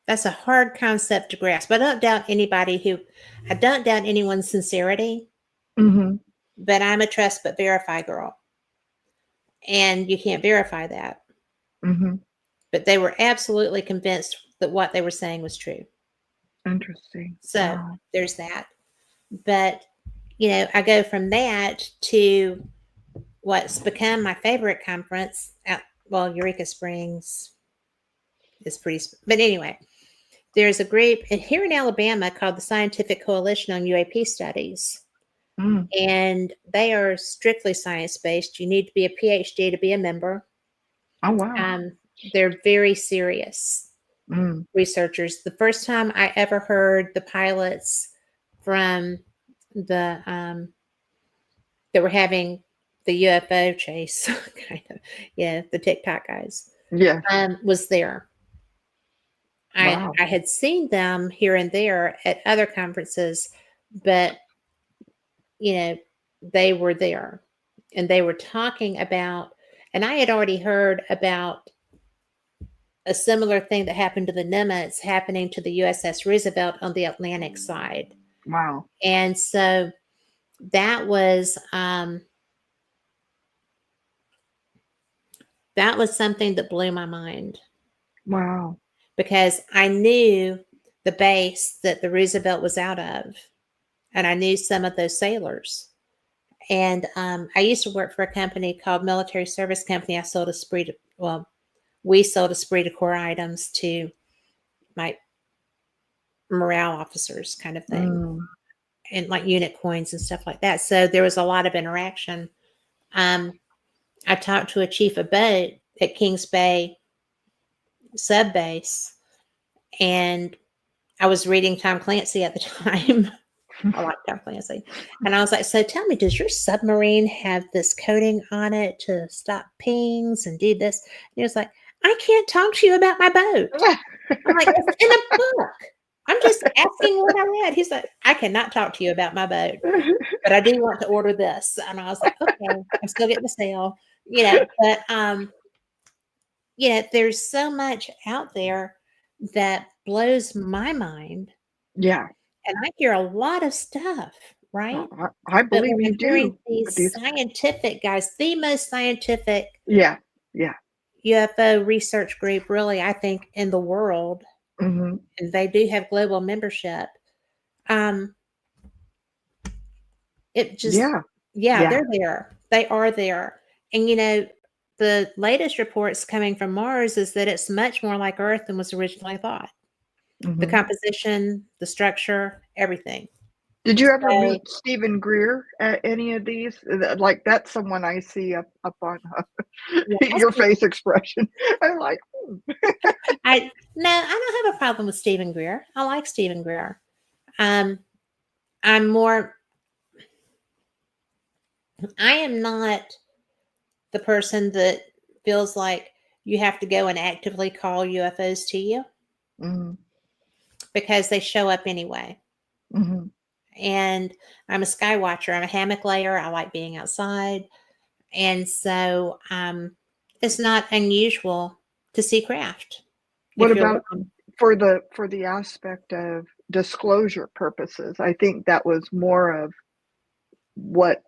that's a hard concept to grasp. I don't doubt anyone's sincerity, Mm-hmm. but I'm a trust but verify girl. And you can't verify that. Mm-hmm. But they were absolutely convinced that what they were saying was true. Interesting. So Wow. there's that. But, I go from that to what's become my favorite conference. Eureka Springs is pretty, but anyway, there's a group here in Alabama called the Scientific Coalition on UAP Studies. Mm. And they are strictly science-based. You need to be a PhD to be a member. Oh, wow. They're very serious researchers. The first time I ever heard the pilots from the that were having the UFO chase, kind of, the TikTok guys, Yeah. was there. Wow. I had seen them here and there at other conferences, but they were there, and they were talking about, and I had already heard about a similar thing that happened to the Nimitz happening to the USS Roosevelt on the Atlantic side. Wow. And so that was something that blew my mind, Wow. because I knew the base that the Roosevelt was out of, and I knew some of those sailors. And I used to work for a company called Military Service Company. We sold esprit de corps items to my morale officers, kind of thing, and like unit coins and stuff like that. So there was a lot of interaction. I talked to a chief of boat at Kings Bay Sub Base, and I was reading Tom Clancy at the time. I like Tom Clancy. And I was like, so tell me, does your submarine have this coating on it to stop pings and do this? And he was like, I can't talk to you about my boat. I'm like, it's in a book. I'm just asking what I read. He's like, I cannot talk to you about my boat, but I do want to order this. And I was like, okay, I'm still getting the sale, but there's so much out there that blows my mind. Yeah. And I hear a lot of stuff, right? I But believe when you I'm hearing do. these scientific guys, the most scientific Yeah. UFO research group, really, I think, in the world, Mm-hmm. and they do have global membership. It just, they're there. They are there. And, the latest reports coming from Mars is that it's much more like Earth than was originally thought. Mm-hmm. The composition, the structure, everything. Did you ever meet Stephen Greer at any of these? Like, that's someone I see up on your face expression. I'm like, I don't have a problem with Stephen Greer. I like Stephen Greer. I am not the person that feels like you have to go and actively call UFOs to you, because they show up anyway. Mm-hmm. And I'm a sky watcher. I'm a hammock layer. I like being outside. And so it's not unusual to see craft. What about for the aspect of disclosure purposes? I think that was more of what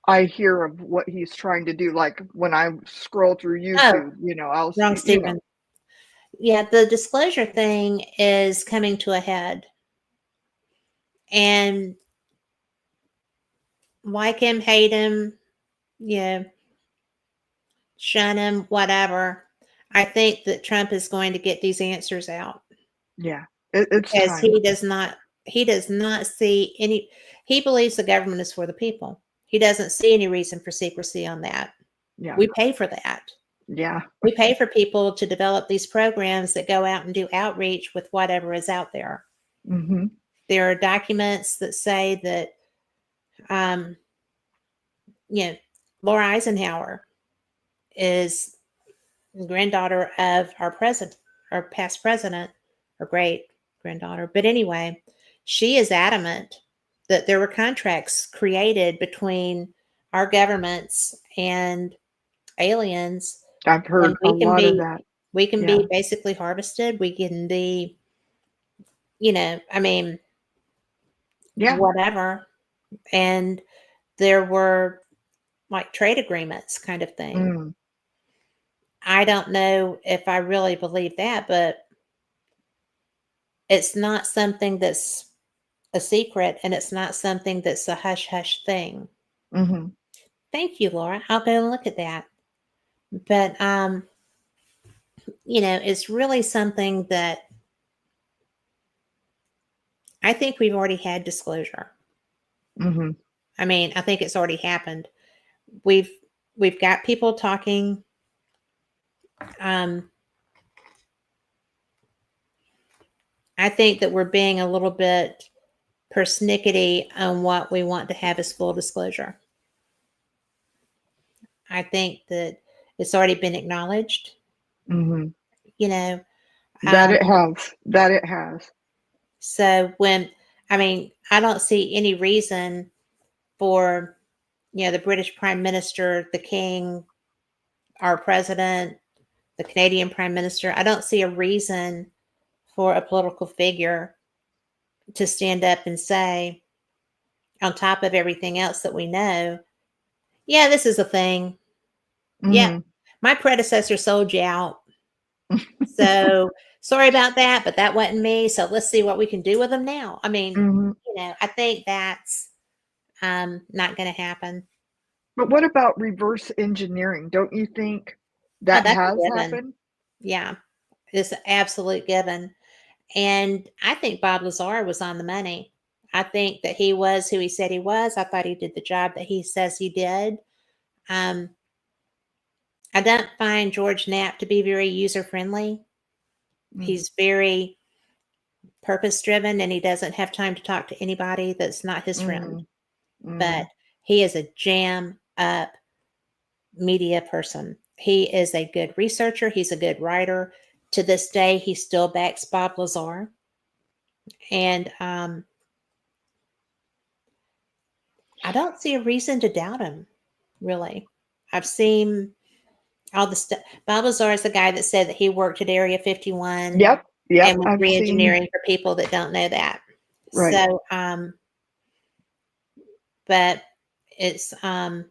I hear of what he's trying to do. Like when I scroll through YouTube, I'll wrong, see, Stephen. Yeah, the disclosure thing is coming to a head. And like him, hate him, shun him, whatever. I think that Trump is going to get these answers out. Yeah, it's because time. he does not see any. He believes the government is for the people. He doesn't see any reason for secrecy on that. Yeah, we pay for that. Yeah, we pay for people to develop these programs that go out and do outreach with whatever is out there. Mm-hmm. There are documents that say that, Laura Eisenhower is granddaughter of our president, or past president, or great granddaughter. But anyway, she is adamant that there were contracts created between our governments and aliens, I've and heard a lot of that. we can Yeah. be basically harvested. We can be, you know, I mean, Yeah. whatever. And there were like trade agreements kind of thing. Mm. I don't know if I really believe that, but it's not something that's a secret, and it's not something that's a hush hush thing. Mm-hmm. Thank you, Laura. I'll go and look at that. But you know, it's really something that I think we've already had disclosure. Mm-hmm. I mean, I think it's already happened. We've got people talking. I think that we're being a little bit persnickety on what we want to have as full disclosure. I think that it's already been acknowledged. Mm-hmm. You know, That it has. That it has. so I mean, I don't see any reason for, you know, the British Prime Minister, the King, our President, the Canadian Prime Minister. I don't see a reason for a political figure to stand up and say, on top of everything else that we know, yeah, this is a thing. Yeah, Mm-hmm. my predecessor sold you out. So sorry about that, but that wasn't me. So let's see what we can do with them now. I mean, Mm-hmm. you know, I think that's not going to happen. But what about reverse engineering? Don't you think Oh, that that's a has given. happened? Yeah, it's an absolute given. And I think Bob Lazar was on the money. I think that he was who he said he was. I thought he did the job that he says he did. Um, I don't find George Knapp to be very user friendly. Mm. He's very purpose driven, and he doesn't have time to talk to anybody that's not his friend. But he is a jam up media person. He is a good researcher. He's a good writer. To this day, he still backs Bob Lazar. And I don't see a reason to doubt him, really. I've seen all the stuff. Bob Lazar is the guy that said that he worked at Area 51 Yep. Yep. and was I've seen. re-engineering for people that don't know that. Right. So, but it's, I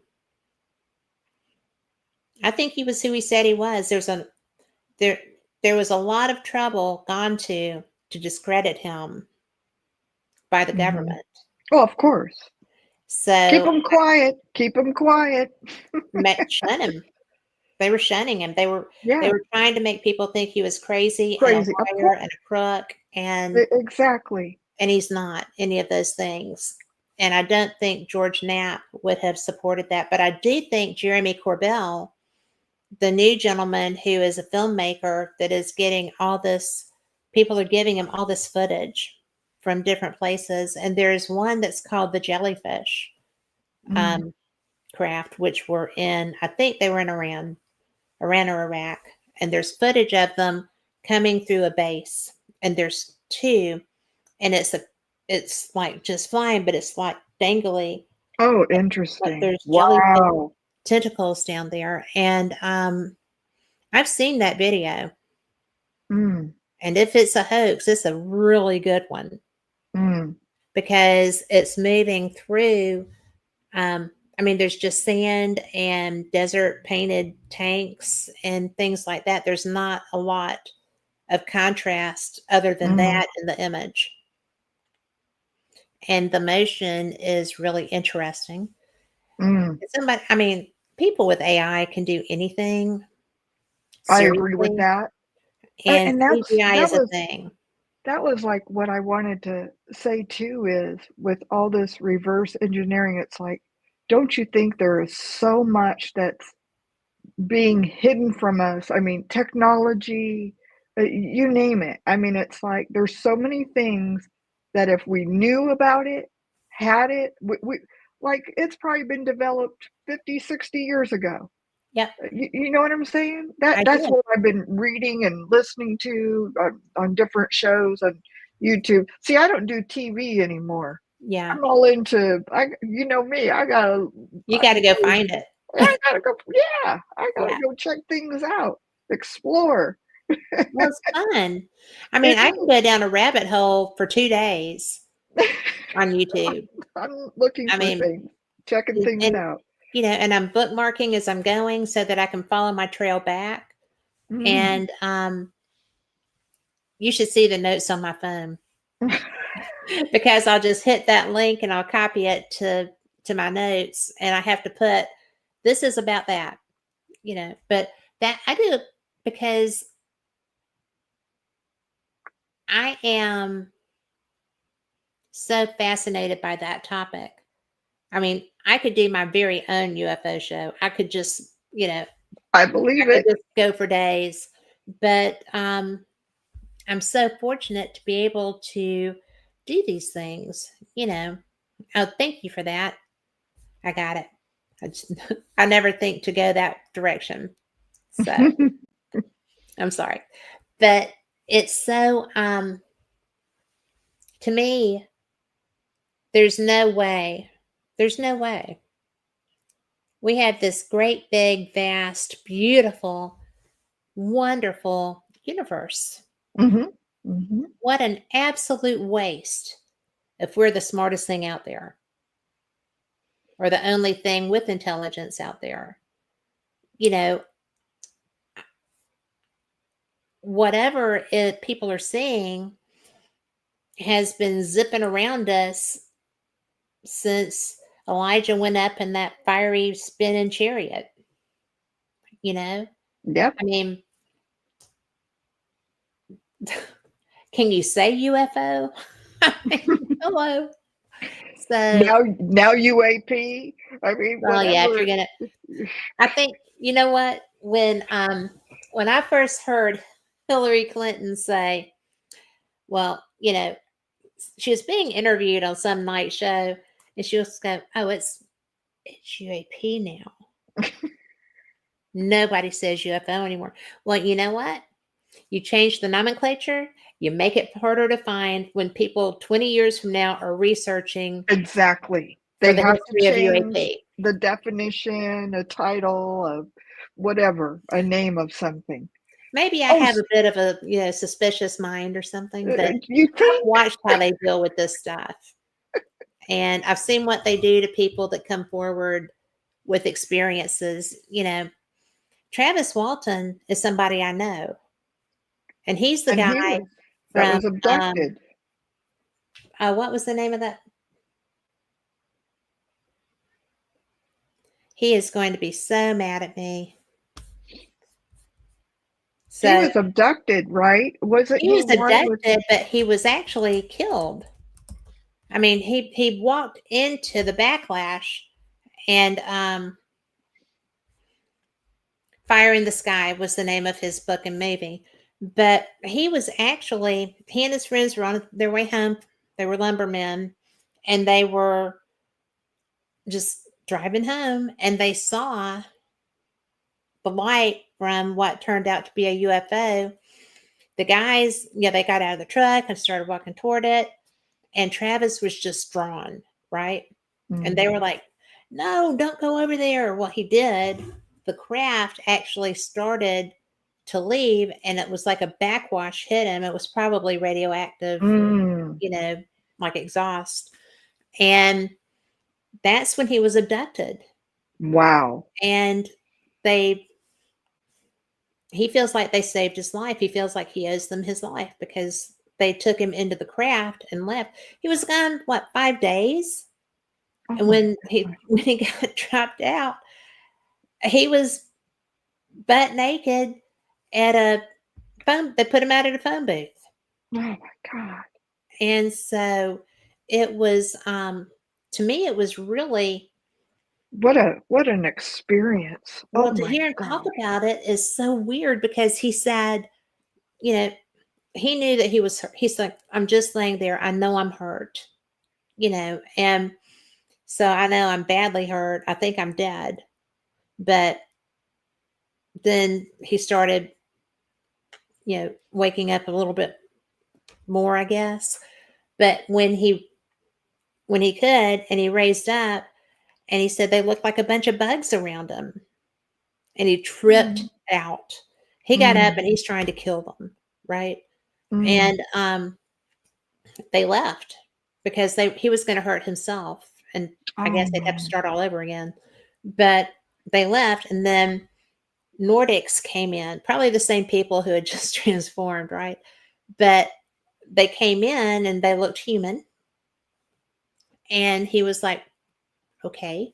think he was who he said he was. There was a lot of trouble gone to discredit him by the Mm-hmm. government. Oh, of course. So Keep them quiet. Keep them quiet. shun him. They were shunning him. They were Yeah. trying to make people think he was crazy and a Crazy. Of liar course. and a crook, and Exactly. he's not any of those things. And I don't think George Knapp would have supported that. But I do think Jeremy Corbell, the new gentleman who is a filmmaker that is getting all this, people are giving him all this footage from different places. And there's one that's called The Jellyfish Craft, which were in, I think they were in Iran or Iraq. And there's footage of them coming through a base. And there's two, and it's like just flying, but it's like dangly. Oh, Like interesting. there's jellyfish Wow. tentacles down there. And I've seen that video. Mm. And if it's a hoax, it's a really good one because it's moving through. I mean, there's just sand and desert painted tanks and things like that. There's not a lot of contrast other than that in the image. And the motion is really interesting. Somebody, I mean, people with AI can do anything. I agree with Seriously. that. And And CGI is a thing. that was like what I wanted to say too, is with all this reverse engineering, it's like, don't you think there is so much that's being hidden from us? I mean, technology, you name it. I mean, it's like there's so many things that if we knew about it, had it, we like it's probably been developed 50, 60 years ago. Yep. You know what I'm saying? I That's do. what I've been reading and listening to on different shows on YouTube. See, I don't do TV anymore. Yeah. I'm all into, you know me, You got to go find it. I gotta go, yeah, I gotta Yeah. go check things out, explore. Well, it's fun. I It mean, I can is. go down a rabbit hole for 2 days on YouTube. I'm looking I for mean, things, checking things and out. and I'm bookmarking as I'm going so that I can follow my trail back. Mm. And you should see the notes on my phone because I'll just hit that link and I'll copy it to my notes, and I have to put this is about that, but that I do it because I am so fascinated by that topic. I mean, I could do my very own UFO show. I could just, I I believe could it. just go for days. But I'm so fortunate to be able to do these things, Oh, thank you for that. I got it. I never think to go that direction. So I'm sorry. But it's so to me, there's no way. There's no way. We have this great, big, vast, beautiful, wonderful universe. Mhm. Mhm. What an absolute waste if we're the smartest thing out there or the only thing with intelligence out there. You know, whatever people are seeing has been zipping around us since Elijah went up in that fiery spinning chariot. You know, Yep. I mean, can you say UFO? I mean, hello. So, Now UAP. I mean, well, yeah, if you're whatever. gonna, I think you know what when I first heard Hillary Clinton say, well, she was being interviewed on some night show, and she was go, "Oh, it's UAP now. Nobody says UFO anymore." Well, you know what? You change the nomenclature, you make it harder to find when people 20 years from now are researching Exactly. for They the have to history of change UAP. the definition, a title of whatever, a name of something. Maybe I Oh, have a bit of a suspicious mind or something, but you I've think? watched how they deal with this stuff, and I've seen what they do to people that come forward with experiences. Travis Walton is somebody I know, and he's the And he guy was that from was abducted. what was the name of that? He is going to be so mad at me. He So was abducted, right? Wasn't he he was one with abducted, but he was actually killed. I mean, he walked into the backlash, and Fire in the Sky was the name of his book and movie. But he and his friends were on their way home. They were lumbermen, and they were just driving home, and they saw the light from what turned out to be a UFO. The guys, they got out of the truck and started walking toward it. And Travis was just drawn, right? And they were Mhm. like, no, don't go over there. Well, he did. The craft actually started to leave, and it was like a backwash hit him. It was probably radioactive, Mm. you know, like exhaust. And that's when he was abducted. Wow. And they he feels like they saved his life. He feels like he owes them his life because they took him into the craft and left. He was gone, what, 5 days? Oh And my when he God. when he got dropped out, he was butt naked at a phone. They put him out at a phone booth, Oh my God. and so it was. To me, it was really What an experience. well Oh to my hear him talk gosh. about it is so weird because he said, you know, he knew that he was hurt. He's like, I'm just laying there. I know I'm hurt, and so I know I'm badly hurt. I think I'm dead, but then he started, waking up a little bit more, I guess. But when he when he could, and he raised up, and he said they looked like a bunch of bugs around him, and he tripped out. He got up and he's trying to kill them, right? And they left because he was going to hurt himself, and I guess they'd have to start all over again. But they left, and then Nordics came in, probably the same people who had just transformed, right? But they came in and they looked human. And he was like, okay,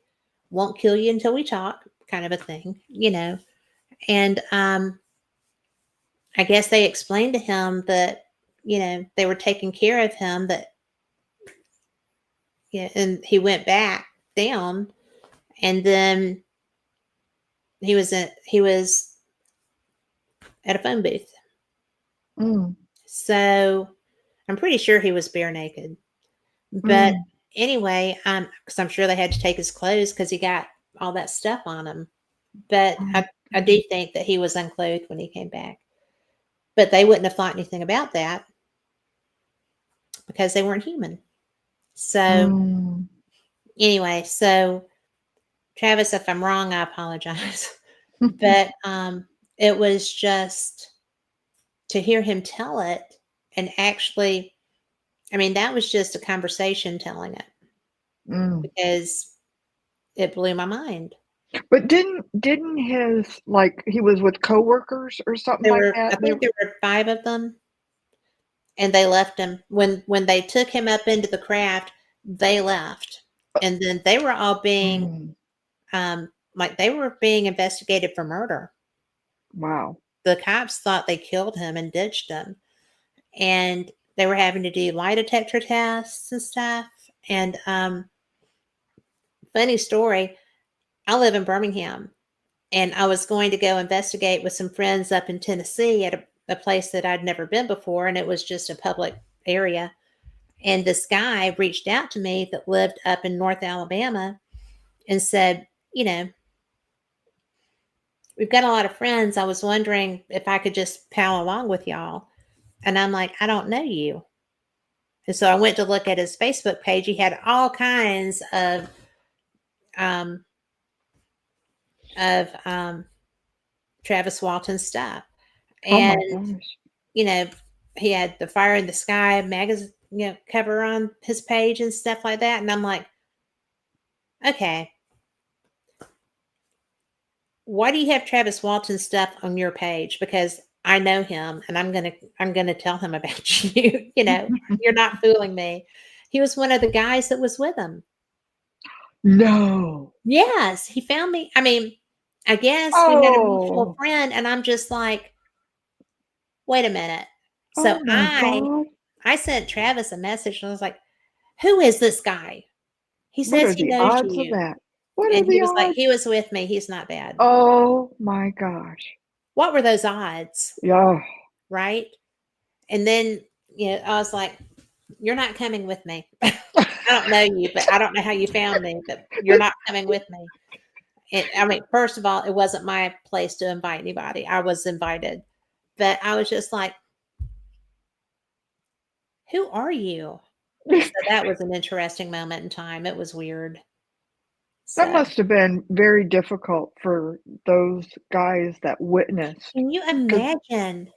won't kill you until we talk, kind of a thing, you know. And I guess they explained to him that, you know, they were taking care of him, that, yeah, and he went back down, and then he was at a phone booth. So I'm pretty sure he was bare naked. But anyway, because I'm sure they had to take his clothes because he got all that stuff on him. But I do think that he was unclothed when he came back. But they wouldn't have thought anything about that because they weren't human. So anyway, so Travis, if I'm wrong, I apologize. But it was just to hear him tell it, and actually, I mean, that was just a conversation telling it, because it blew my mind. But didn't his, like, he was with coworkers or something like that? I think there were 5 of them, and they left him when they took him up into the craft. They left, and then they were all being like, they were being investigated for murder. Wow. The cops thought they killed him and ditched him, and they were having to do lie detector tests and stuff. And funny story, I live in Birmingham, and I was going to go investigate with some friends up in Tennessee at a place that I'd never been before, and it was just a public area. And this guy reached out to me that lived up in North Alabama and said, you know, we've got a lot of friends. I was wondering if I could just pal along with y'all. And I'm like, I don't know you. And so I went to look at his Facebook page. He had all kinds of Travis Walton stuff. And, you know, he had the Fire in the Sky magazine, you know, cover on his page and stuff like that. And I'm like, okay, why do you have Travis Walton stuff on your page? Because I know him, and I'm gonna tell him about you. You know, you're not fooling me. He was one of the guys that was with him. No. Yes, he found me. I mean, I guess we had a mutual friend, and I'm just like, wait a minute. So I sent Travis a message, and I was like, who is this guy? He says he knows you. Of that? What And are the he was odds? like, he was with me. He's not bad. Oh my gosh. What were those odds? Yeah. Right? And then, you know, I was like, you're not coming with me. I don't know you, but I don't know how you found me, but you're not coming with me. I mean, first of all, it wasn't my place to invite anybody. I was invited, but I was just like, who are you? So that was an interesting moment in time. It was weird. That must have been very difficult for those guys that witnessed. Can you imagine?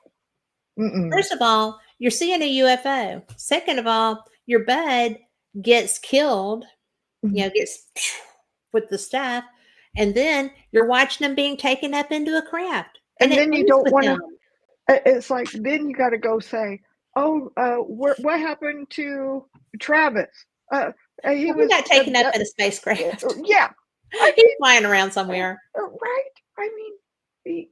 First of all, you're seeing a UFO. Second of all, your bud gets killed, you know, gets with the stuff, and then you're watching them being taken up into a craft. And then you don't want to, it's like, then you got to go say, oh, what happened to Travis? He got taken up in a spacecraft. Yeah. He's flying around somewhere. Right. I mean,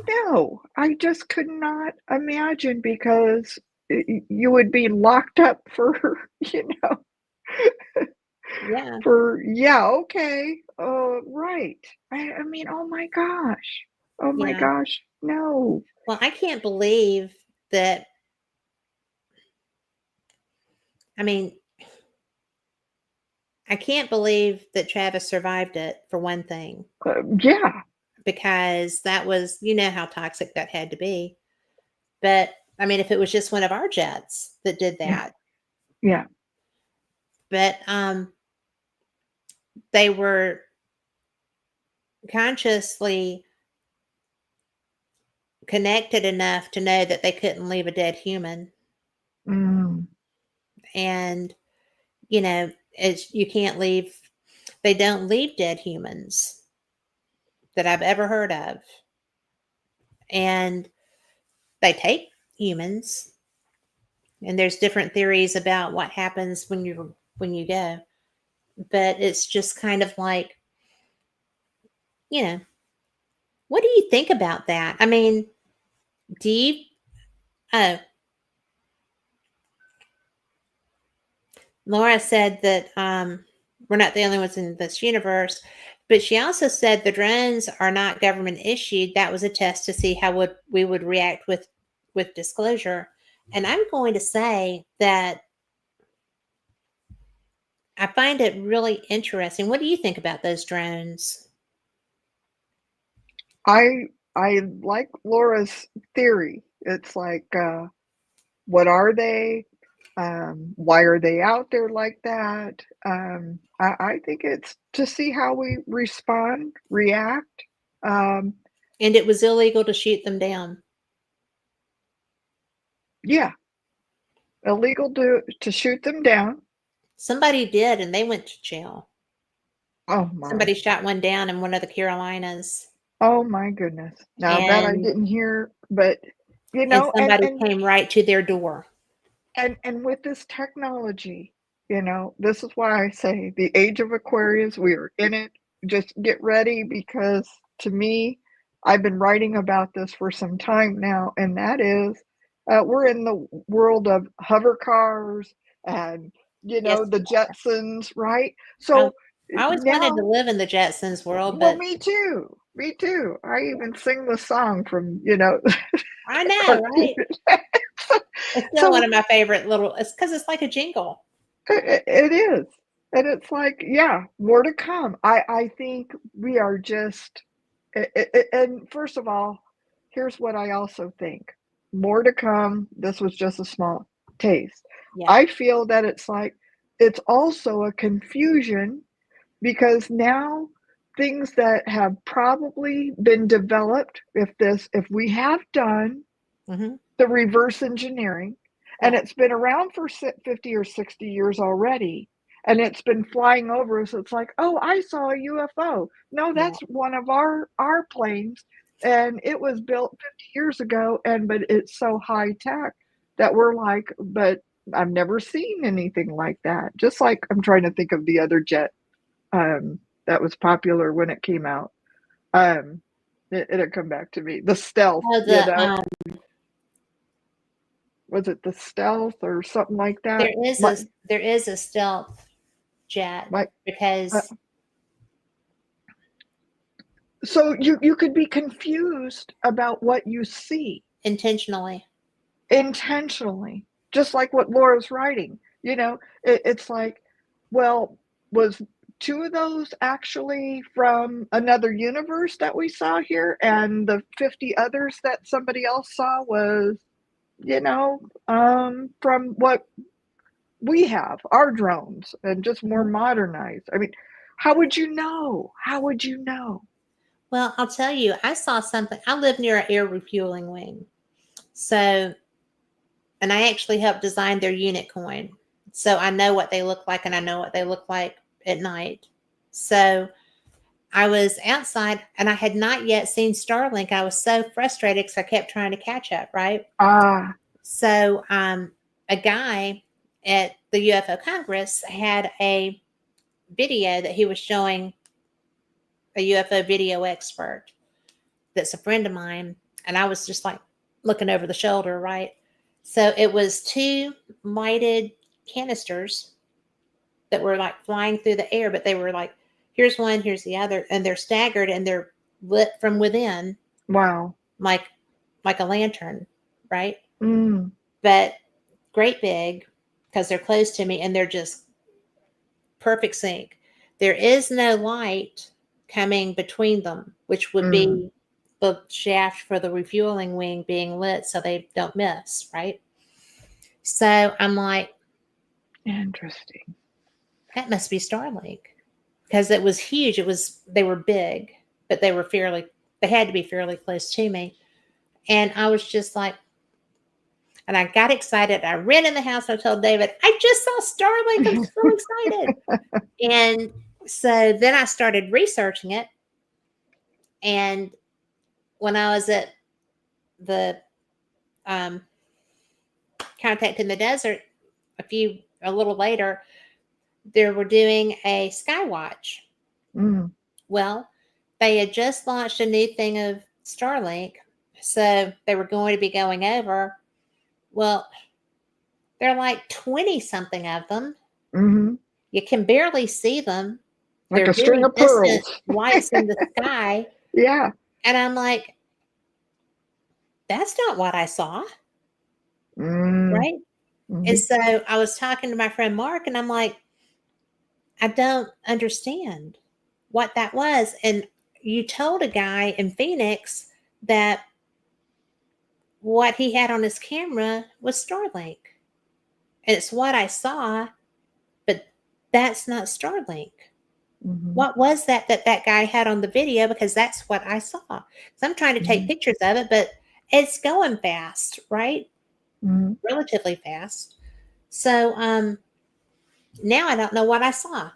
no, I just could not imagine, because you would be locked up for, you know, okay. Right. I mean, oh my gosh. Oh my gosh. No. Well, I can't believe that. I mean, I can't believe that Travis survived it, for one thing. Yeah. Because that was, you know, how toxic that had to be. But I mean, if it was just one of our jets that did that. Yeah. but they were consciously connected enough to know that they couldn't leave a dead human. Mm. And, you know, you can't leave, they don't leave dead humans that I've ever heard of. And they take humans. And there's different theories about what happens when you go. But it's just kind of like, you know, what do you think about that? I mean, do you, oh, Laura said that we're not the only ones in this universe, but she also said the drones are not government issued. That was a test to see how we would react with disclosure. And I'm going to say that I find it really interesting. What do you think about those drones? I like Laura's theory. It's like, what are they? Why are they out there like that? I think it's to see how we respond, react. And it was illegal to shoot them down. Yeah, illegal to shoot them down. Somebody did, and they went to jail. Oh my! Somebody shot one down in one of the Carolinas. Oh my goodness! Now that I And didn't hear, but you and know, somebody came right to their door. and with this technology, you know, this is why I say the age of Aquarius, we are in it. Just get ready, because to me, I've been writing about this for some time now, and that is, we're in the world of hover cars and, you Yes, know, the Jetsons, right? I So I always wanted to now, live in the Jetsons world, well, but me too. Me too. I even sing the song from, you know, I know, cartoon. right? It's still one So of my favorite little. It's because it's like a jingle. it is. And it's like, yeah, more to come. I think we are just, and first of all, here's what I also think. More to come. This was just a small taste. Yeah. I feel that it's like, it's also a confusion, because now things that have probably been developed, if we have done Hmm. the reverse engineering, and Yeah. it's been around for 50 or 60 years already, and it's been flying over us. It's like, oh, I saw a UFO. No, Yeah. that's one of our planes, and it was built 50 years ago, and but it's so high tech that we're like, but I've never seen anything like that. Just like I'm trying to think of the other jet that was popular when it came out. Um, it'll come back to me. The stealth, Oh, you know, was it the stealth or something like that? there is a stealth jet Like, uh, because so you could be confused about what you see intentionally. intentionally, just like what Laura's writing. You know, it's like, well, was two of those actually from another universe that we saw here, and the 50 others that somebody else saw was, you know, from what we have, our drones, and just more Mhm. modernized. I mean, how would you know? How would you know? Well, I'll tell you, I saw something. I live near an air refueling wing. So, and I actually helped design their unit coin. So I know what they look like and I know what they look like at night. So I was outside and I had not yet seen Starlink. I was so frustrated because I kept trying to catch up, right? Ah, So a guy at the UFO Congress had a video that he was showing, a UFO video expert that's a friend of mine. And I was just like looking over the shoulder, right? So it was two lighted canisters that were like flying through the air, but they were like, here's one, here's the other, and they're staggered and they're lit from within, wow. like a lantern, right? Mm, But great big because they're close to me and they're just perfect sync. There is no light coming between them, which would mm, be the shaft for the refueling wing being lit so they don't miss, right? So I'm like, interesting. that must be Starlink, because it was huge. They were big, but they had to be fairly close to me. And I was just like, and I got excited. I ran in the house. I told David, I just saw Starlink. I'm so excited. And so then I started researching it. And when I was at the Contact in the Desert, a little later, they were doing a Skywatch. Mm. Well, they had just launched a new thing of Starlink. So they were going to be going over. Well, there are like 20 something of them. Mm-hmm. You can barely see them. Like They're a string of pearls. Lights in the sky. Yeah. And I'm like, that's not what I saw. Right? Mm-hmm. And so I was talking to my friend Mark, and I'm like, I don't understand what that was. And you told a guy in Phoenix that what he had on his camera was Starlink. And it's what I saw, but that's not Starlink. Mm-hmm. What was that guy had on the video? Because that's what I saw. So I'm trying to take pictures of it, but it's going fast, right? Mm-hmm. Relatively fast. So now I don't know what I saw.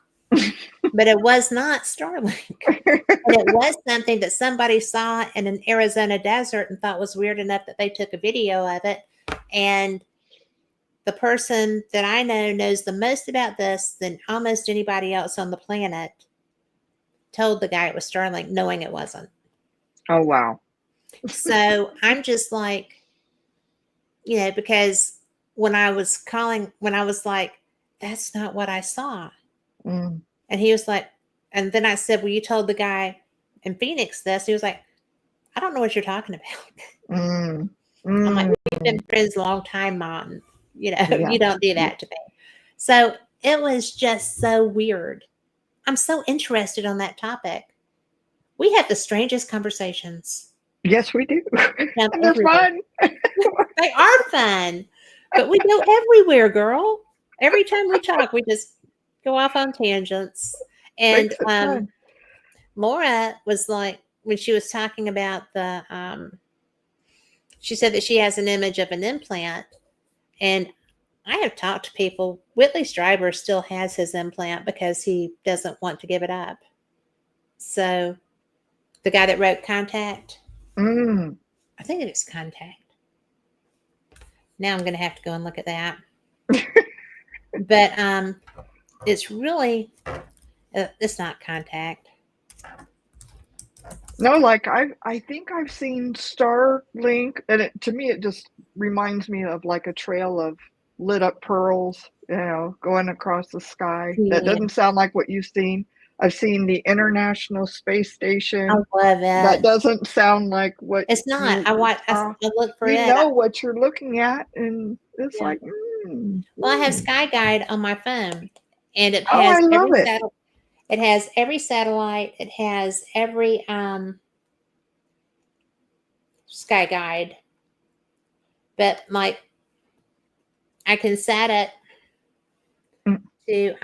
But it was not Starlink. And it was something that somebody saw in an Arizona desert and thought was weird enough that they took a video of it. And the person that I know knows the most about this than almost anybody else on the planet told the guy it was Starlink, knowing it wasn't. Oh, wow. So I'm just like, because when I was like, that's not what I saw. Mm. And he was like, and then I said, well, you told the guy in Phoenix this. He was like, I don't know what you're talking about. Mm. I'm like, we've been friends a long time, Mom. Yeah. You don't do that to me. So it was just so weird. I'm so interested on that topic. We have the strangest conversations. Yes, we do. And they're everywhere. fun. They are fun, but we go everywhere, girl. Every time we talk, we just go off on tangents. And Makes it fun. Laura was like, when she was talking about she said that she has an image of an implant. And I have talked to people. Whitley Strieber still has his implant because he doesn't want to give it up. So the guy that wrote Contact, I think it was Contact. Now I'm going to have to go and look at that. But it's really, it's not Contact. No, like I think I've seen Starlink, and to me it just reminds me of like a trail of lit up pearls, going across the sky. Yeah. That doesn't sound like what you've seen. I've seen the International Space Station. I love it. That doesn't sound like what it's not. I look for you it. You know what you're looking at, and it's like. Well, I have Sky Guide on my phone, and it I has love it. It has every satellite. It has every Sky Guide. But like, I can set it to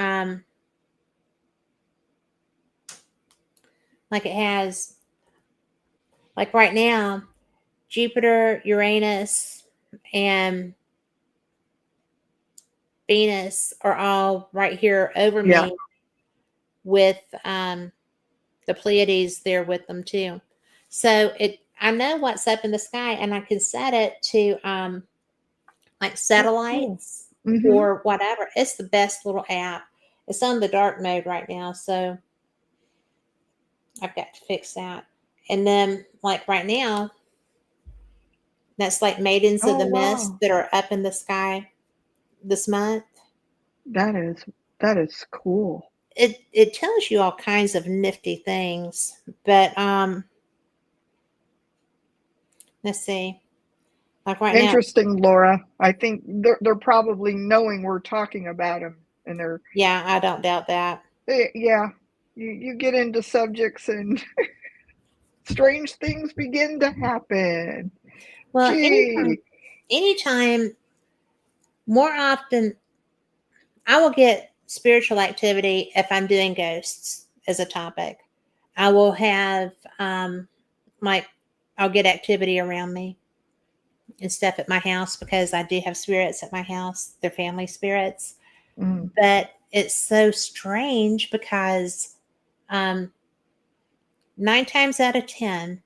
like it has, like right now, Jupiter, Uranus, and Venus are all right here over me, with the Pleiades there with them too. So I know what's up in the sky, and I can set it to like satellites or whatever. It's the best little app. It's on the dark mode right now, so I've got to fix that. And then like right now, that's like Maidens of the Mist that are up in the sky this month. That is cool. It tells you all kinds of nifty things, but let's see. Like right Interesting, now, Laura. I think they're probably knowing we're talking about them, and they're. Yeah, I don't doubt that. Yeah, you get into subjects and strange things begin to happen. Well, anytime, more often, I will get spiritual activity if I'm doing ghosts as a topic. I will have like I'll get activity around me and stuff at my house because I do have spirits at my house. They're family spirits. Mm. But it's so strange because 9 times out of 10,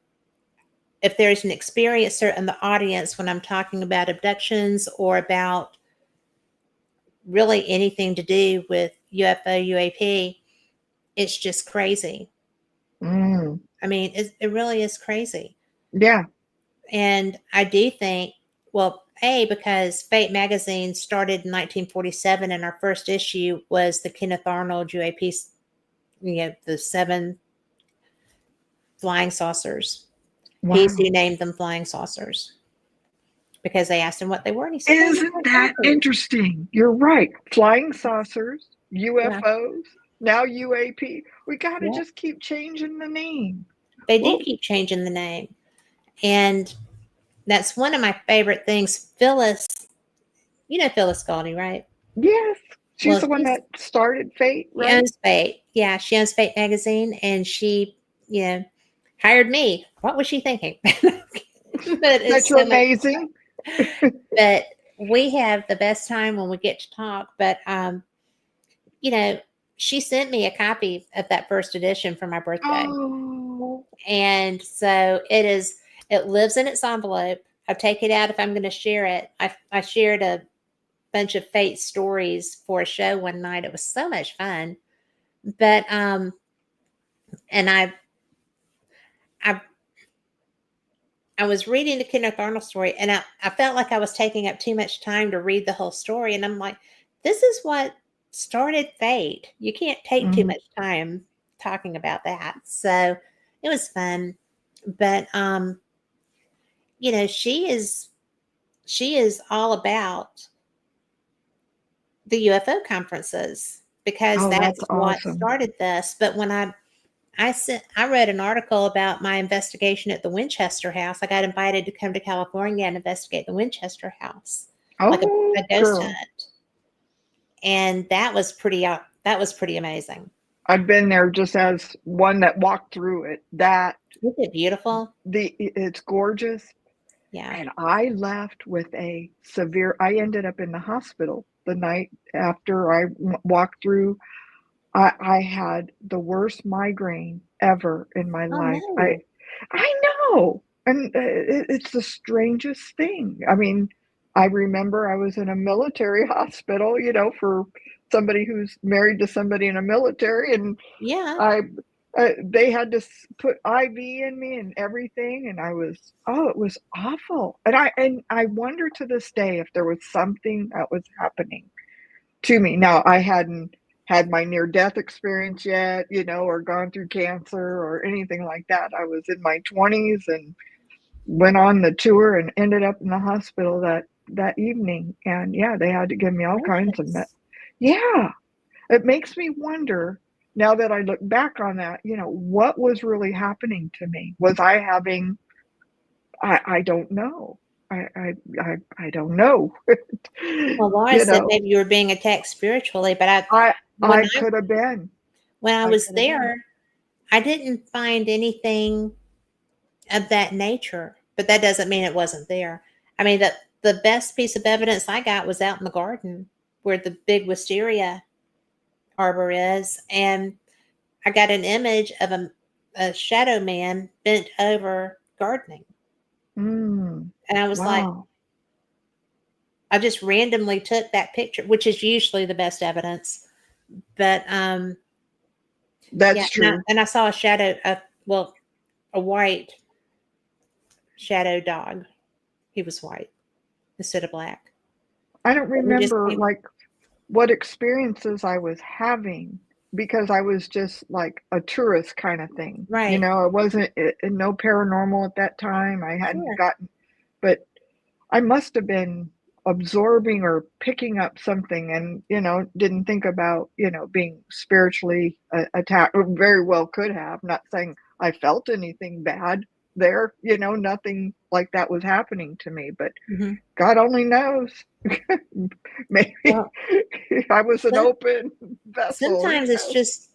if there's an experiencer in the audience when I'm talking about abductions or about really anything to do with UFO, UAP, it's just crazy. Mm. I mean, it really is crazy. Yeah. And I do think, well, because Fate magazine started in 1947 and our first issue was the Kenneth Arnold UAP, the 7 flying saucers. Wow. He's who named them flying saucers because they asked him what they were. And he said, Isn't that interesting? You're right. Flying saucers, UFOs, now UAP. We got to just keep changing the name. They do keep changing the name. And that's one of my favorite things. Phyllis, you know Phyllis Goldie, right? Yes. She's the one that started Fate, right? She owns Fate. Yeah, she owns Fate magazine. And she, hired me. What was she thinking? But That's so amazing. But we have the best time when we get to talk. But, she sent me a copy of that first edition for my birthday. Oh. And so it lives in its envelope. I'll take it out if I'm going to share it. I shared a bunch of Fate stories for a show one night. It was so much fun. But, and I was reading the Kenneth Arnold story, and I felt like I was taking up too much time to read the whole story. And I'm like, this is what started Fate. You can't take too much time talking about that. So it was fun. But, she is all about the UFO conferences because that's what started this. But when I read an article about my investigation at the Winchester House. I got invited to come to California and investigate the Winchester House, like a ghost hunt, and that was pretty amazing. I've been there just as one that walked through it. Isn't it beautiful? It's gorgeous. Yeah. And I left with I ended up in the hospital the night after I walked through. I had the worst migraine ever in my life. No. I know. And it's the strangest thing. I mean, I remember I was in a military hospital, for somebody who's married to somebody in a military. And they had to put IV in me and everything. And it was awful. And I wonder to this day if there was something that was happening to me. Now, I hadn't had my near-death experience yet, or gone through cancer or anything like that. I was in my 20s and went on the tour and ended up in the hospital that evening. And they had to give me all kinds of it makes me wonder, now that I look back on that, what was really happening to me? Was I having, I don't know. I don't know. Well, Laura said maybe you were being attacked spiritually, but I could have been. When I was there, I didn't find anything of that nature, but that doesn't mean it wasn't there. I mean, the best piece of evidence I got was out in the garden where the big wisteria arbor is, and I got an image of a shadow man bent over gardening. And I was like, I just randomly took that picture, which is usually the best evidence. But that's true. And I saw a shadow, a white shadow dog. He was white instead of black. I don't remember what experiences I was having, because I was just like a tourist kind of thing. Right. It wasn't no paranormal at that time. I hadn't gotten, but I must have been absorbing or picking up something and, didn't think about, being spiritually attacked. Very well could have. Not saying I felt anything bad there, nothing like that was happening to me, but God only knows. Maybe I wasn't open. vessel. sometimes it's just,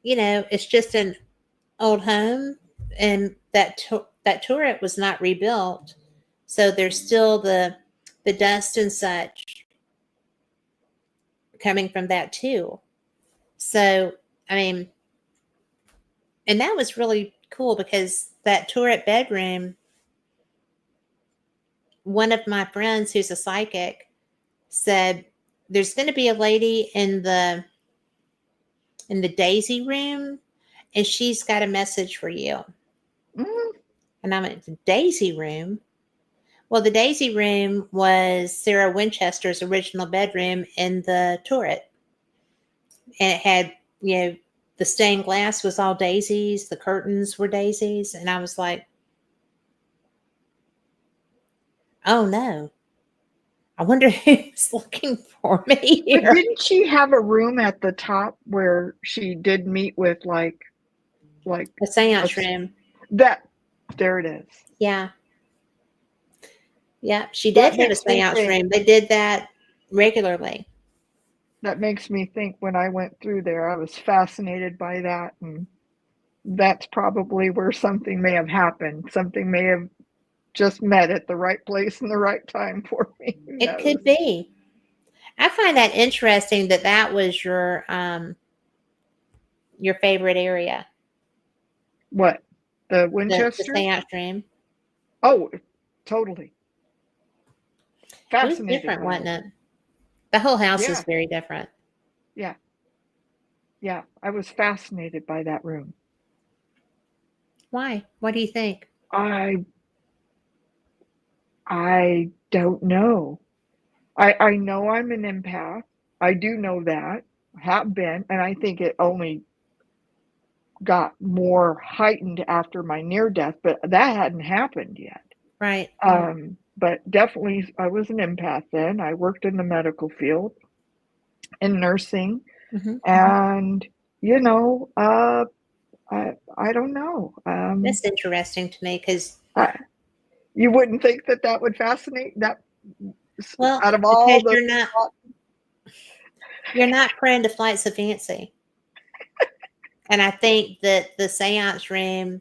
it's just an old home, and that turret was not rebuilt, so there's still the dust and such coming from that too. So, I mean, and that was really cool because that turret bedroom, one of my friends who's a psychic said there's going to be a lady in the daisy room, and she's got a message for you. Mm, And I'm at the daisy room. Well, the daisy room was Sarah Winchester's original bedroom in the turret, and it had, the stained glass was all daisies, the curtains were daisies, and I was like, oh no, I wonder who's looking for me but here. didn't she have a room at the top where she did meet with like A seance a- room. that? There it is. Yeah. Yeah, she did That have a makes me seance think. room. They did that regularly. That makes me think when I went through there, I was fascinated by that, and that's probably where something may have happened. Something may have just met at the right place and the right time for me. Who It knows? could be. I find that interesting that was your favorite area, What? The the Winchester? seance room. Oh, totally. It was Fascinated different, by wasn't it. it? The whole house is Yeah, very different. yeah, yeah. I was fascinated by that room. Why? What do you think? I I don't know. I know I'm an empath. I do know that. Have been, and I think it only got more heightened after my near death, but that hadn't happened yet. Right. But definitely I was an empath then. I worked in the medical field in nursing, Mm-hmm. and you know, I don't know. That's interesting to me because, I, you wouldn't think that that would fascinate that well, out of all because the. you're not prone to flights of fancy, and I think that the seance room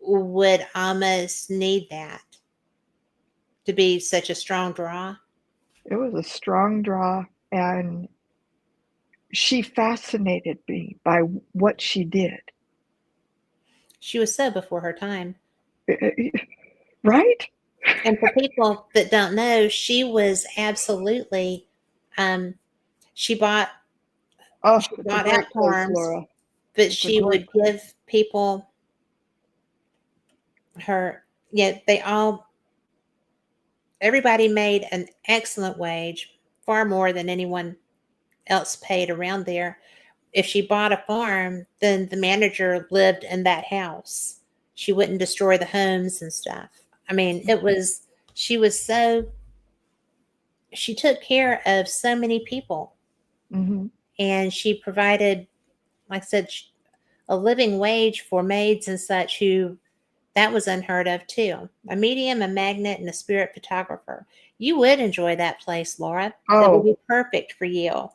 would almost need that to be such a strong draw. It was a strong draw, and she fascinated me by what she did. She was so before her time. Right? And for people that don't know, she was absolutely, um, she bought Oh, she it's a bought out great place, farms, Laura. but It's a she great would place. give people her, they all, everybody made an excellent wage, far more than anyone else paid around there. If she bought a farm, then the manager lived in that house. She wouldn't destroy the homes and stuff. I mean, she was she took care of so many people, Hmm. and she provided, like I said, a living wage for maids and such who that was unheard of too. A medium, a magnet, and a spirit photographer. You would enjoy that place, Laura. That would Oh, be perfect for you.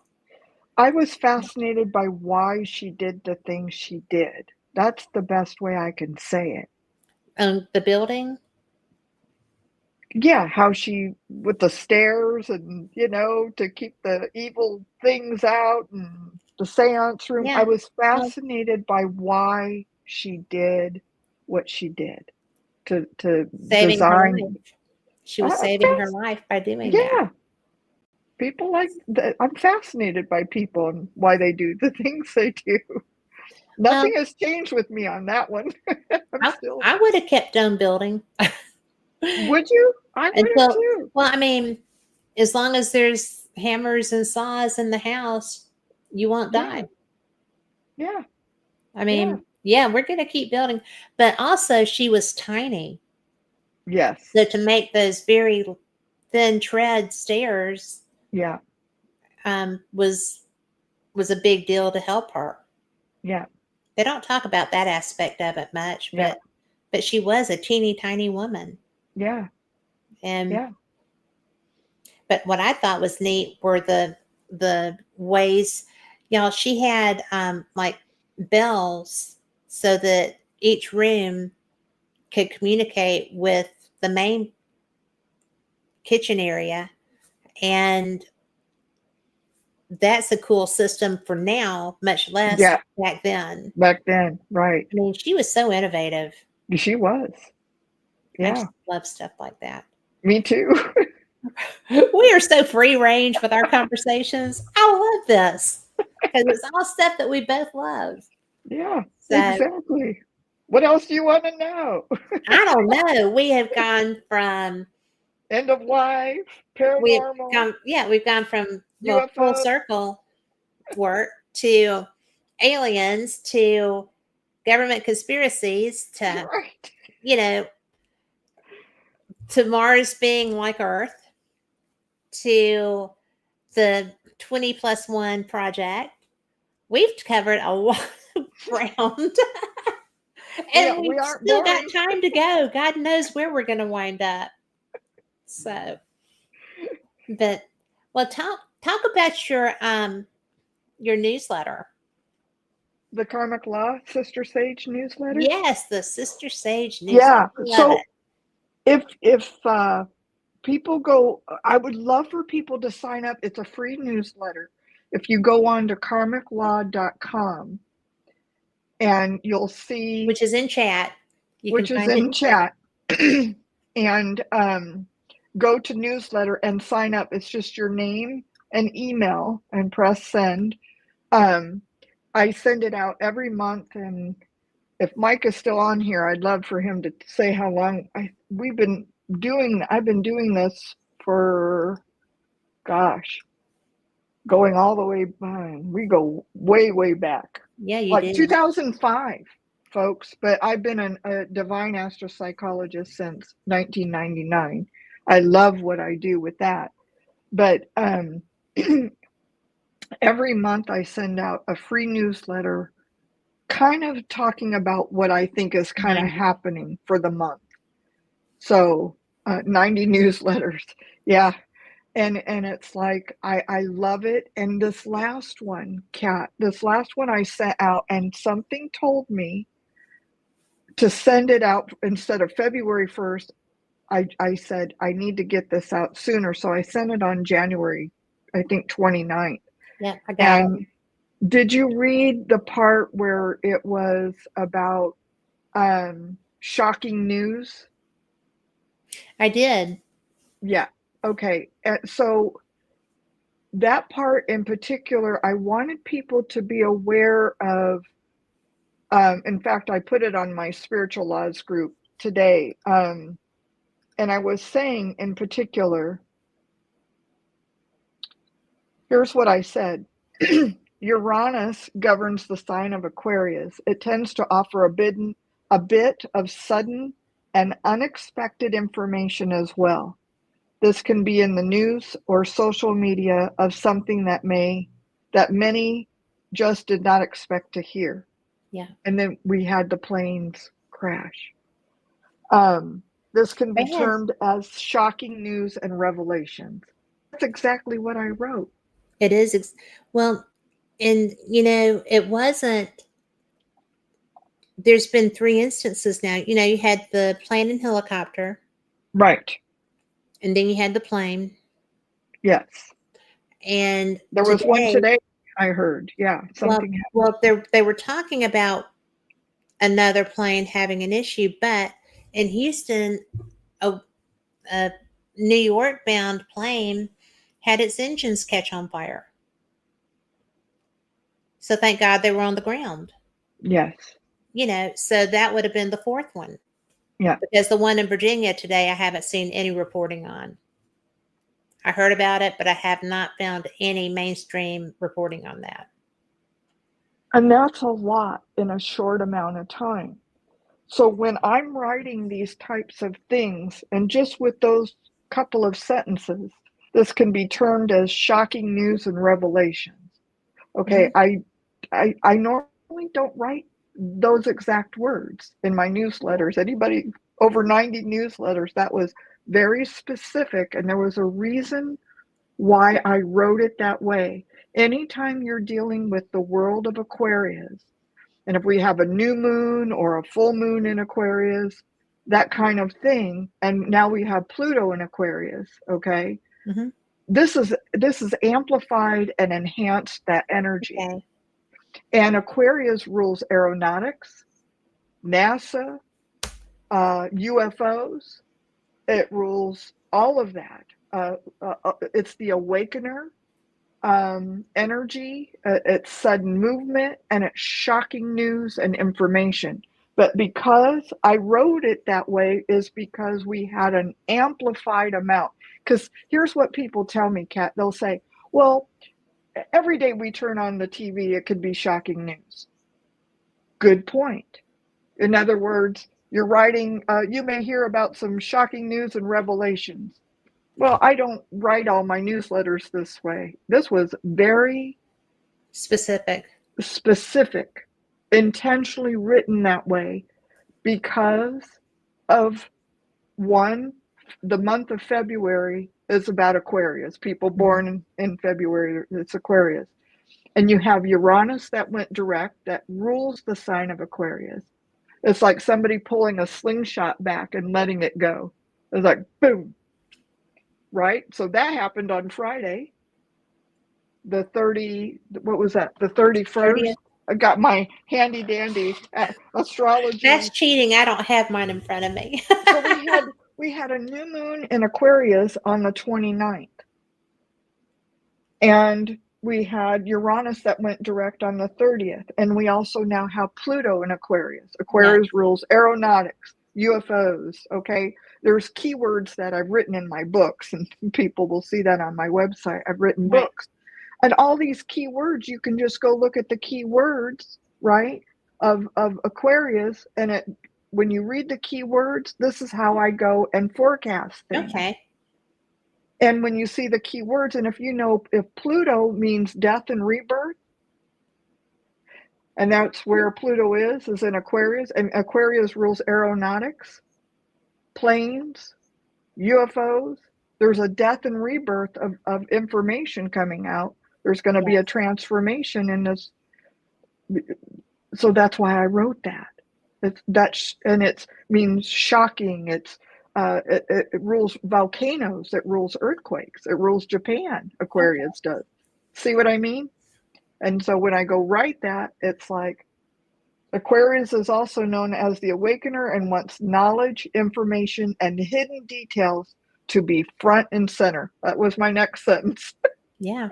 I was fascinated by why she did the things she did. That's the best way I can say it. The building, Yeah, how she, with the stairs and, to keep the evil things out, and the seance room. I yeah. was Well, fascinated by why she did what she did to saving her design. life. She was I'm saving her life by doing that. yeah, people like that. I'm fascinated by people and why they do the things they do. Well, Nothing has changed with me on that one. I'm still. I would have kept on building Would you? I would have until, too. well, I mean, as long as there's hammers and saws in the house, you won't Yeah, die. yeah, I yeah. mean, yeah, we're going to keep building. But also, she was tiny. Yes. So to make those very thin tread stairs Yeah, was a big deal to help her. yeah, They don't talk about that aspect of it much, yeah, but she was a teeny tiny woman. yeah, And yeah. but what I thought was neat were the ways Y'all, she had like bells so that each room could communicate with the main kitchen area. And that's a cool system for now, much less Yeah, back then. back then, right. I mean, she was so innovative. She was. I Yeah, just love stuff like that. me too. We are so free range with our conversations. I love this because it's all stuff that we both love. Yeah, So exactly. What else do you want to know? I don't know. We have gone from End of life, we've paranormal, we've gone from full UFO. circle work to aliens to government conspiracies to Right. you know to Mars being like Earth to the 20+1 project. We've covered a lot of ground. And We we've aren't still got boring. time to go. God knows where we're going to wind up. So, but well, talk about your newsletter. The Karmic Law Sister Sage newsletter. Yes, the Sister Sage Yeah. newsletter. Love So it. if people go, I would love for people to sign up. It's a free newsletter. If you go on to karmiclaw.com and you'll see, Which is in chat. You can which is find it in in chat. chat, and go to newsletter and sign up. It's just your name and email and press send. I send it out every month, and if Mike is still on here, I'd love for him to say how long I've been doing this for, gosh, going all the way by. We go way back. Yeah, you Like do. 2005, folks, but I've been a divine astropsychologist since 1999. I love what I do with that. But every month I send out a free newsletter kind of talking about what I think is kind of happening for the month. So 90 newsletters. Yeah. And it's like, I love it. And this last one, Kat, I sent out, and something told me to send it out instead of February 1st. I said, I need to get this out sooner. So I sent it on January, I think, 29th. Yeah, I got it. And did you read the part where it was about shocking news? I did. Yeah. Okay. So that part in particular, I wanted people to be aware of. In fact, I put it on my spiritual laws group today. And I was saying in particular, here's what I said. Uranus governs the sign of Aquarius. It tends to offer a bit of sudden and unexpected information as well. This can be in the news or social media of something that many just did not expect to hear. Yeah. And then we had the planes crash. This can be termed as shocking news and revelations. That's exactly what I wrote. It is. Well, and it wasn't. There's been 3 instances now. You had the plane and helicopter. Right. And then you had the plane. Yes. And there was one today, I heard. Yeah. Something happened. Well, they were talking about another plane having an issue, but in Houston, a New York bound plane had its engines catch on fire. So thank God they were on the ground. Yes. So that would have been the 4th one. Yeah. Because the one in Virginia today, I haven't seen any reporting on. I heard about it, but I have not found any mainstream reporting on that. And that's a lot in a short amount of time. So when I'm writing these types of things, and just with those couple of sentences, this can be termed as shocking news and revelations. Okay, I normally don't write those exact words in my newsletters. Anybody over 90 newsletters, that was very specific, and there was a reason why I wrote it that way. Anytime you're dealing with the world of Aquarius, and if we have a new moon or a full moon in Aquarius, that kind of thing, and now we have Pluto in Aquarius, okay? Mm-hmm. This is amplified and enhanced that energy. Okay. And Aquarius rules aeronautics, NASA, UFOs. It rules all of that. It's the awakener energy. It's sudden movement, and it's shocking news and information. But because I wrote it that way is because we had an amplified amount. Because here's what people tell me, Kat. They'll say, well, every day we turn on the TV, it could be shocking news. Good point. In other words, you're writing, you may hear about some shocking news and revelations. Well, I don't write all my newsletters this way. This was very Specific, intentionally written that way because of one, the month of February is about Aquarius. People born in February, it's Aquarius. And you have Uranus that went direct, that rules the sign of Aquarius. It's like somebody pulling a slingshot back and letting it go. It's like, boom. Right? So that happened on Friday, the 30, what was that? The 31st. 30th. I got my handy dandy astrology. That's cheating. I don't have mine in front of me. So we had a new moon in Aquarius on the 29th. And we had Uranus that went direct on the 30th. And we also now have Pluto in Aquarius. Aquarius rules aeronautics, UFOs, okay? There's keywords that I've written in my books, and people will see that on my website. I've written books. And all these keywords, you can just go look at the keywords, right, of Aquarius. And when you read the keywords, this is how I go and forecast things. Okay. And when you see the keywords, and if Pluto means death and rebirth, and that's where Pluto is in Aquarius, and Aquarius rules aeronautics, planes, UFOs. There's a death and rebirth of information coming out. There's going to be a transformation in this. So that's why I wrote that. It means shocking. It rules volcanoes. It rules earthquakes. It rules Japan. Aquarius does. See what I mean? And so when I go write that, it's like Aquarius is also known as the awakener and wants knowledge, information, and hidden details to be front and center. That was my next sentence. Yeah.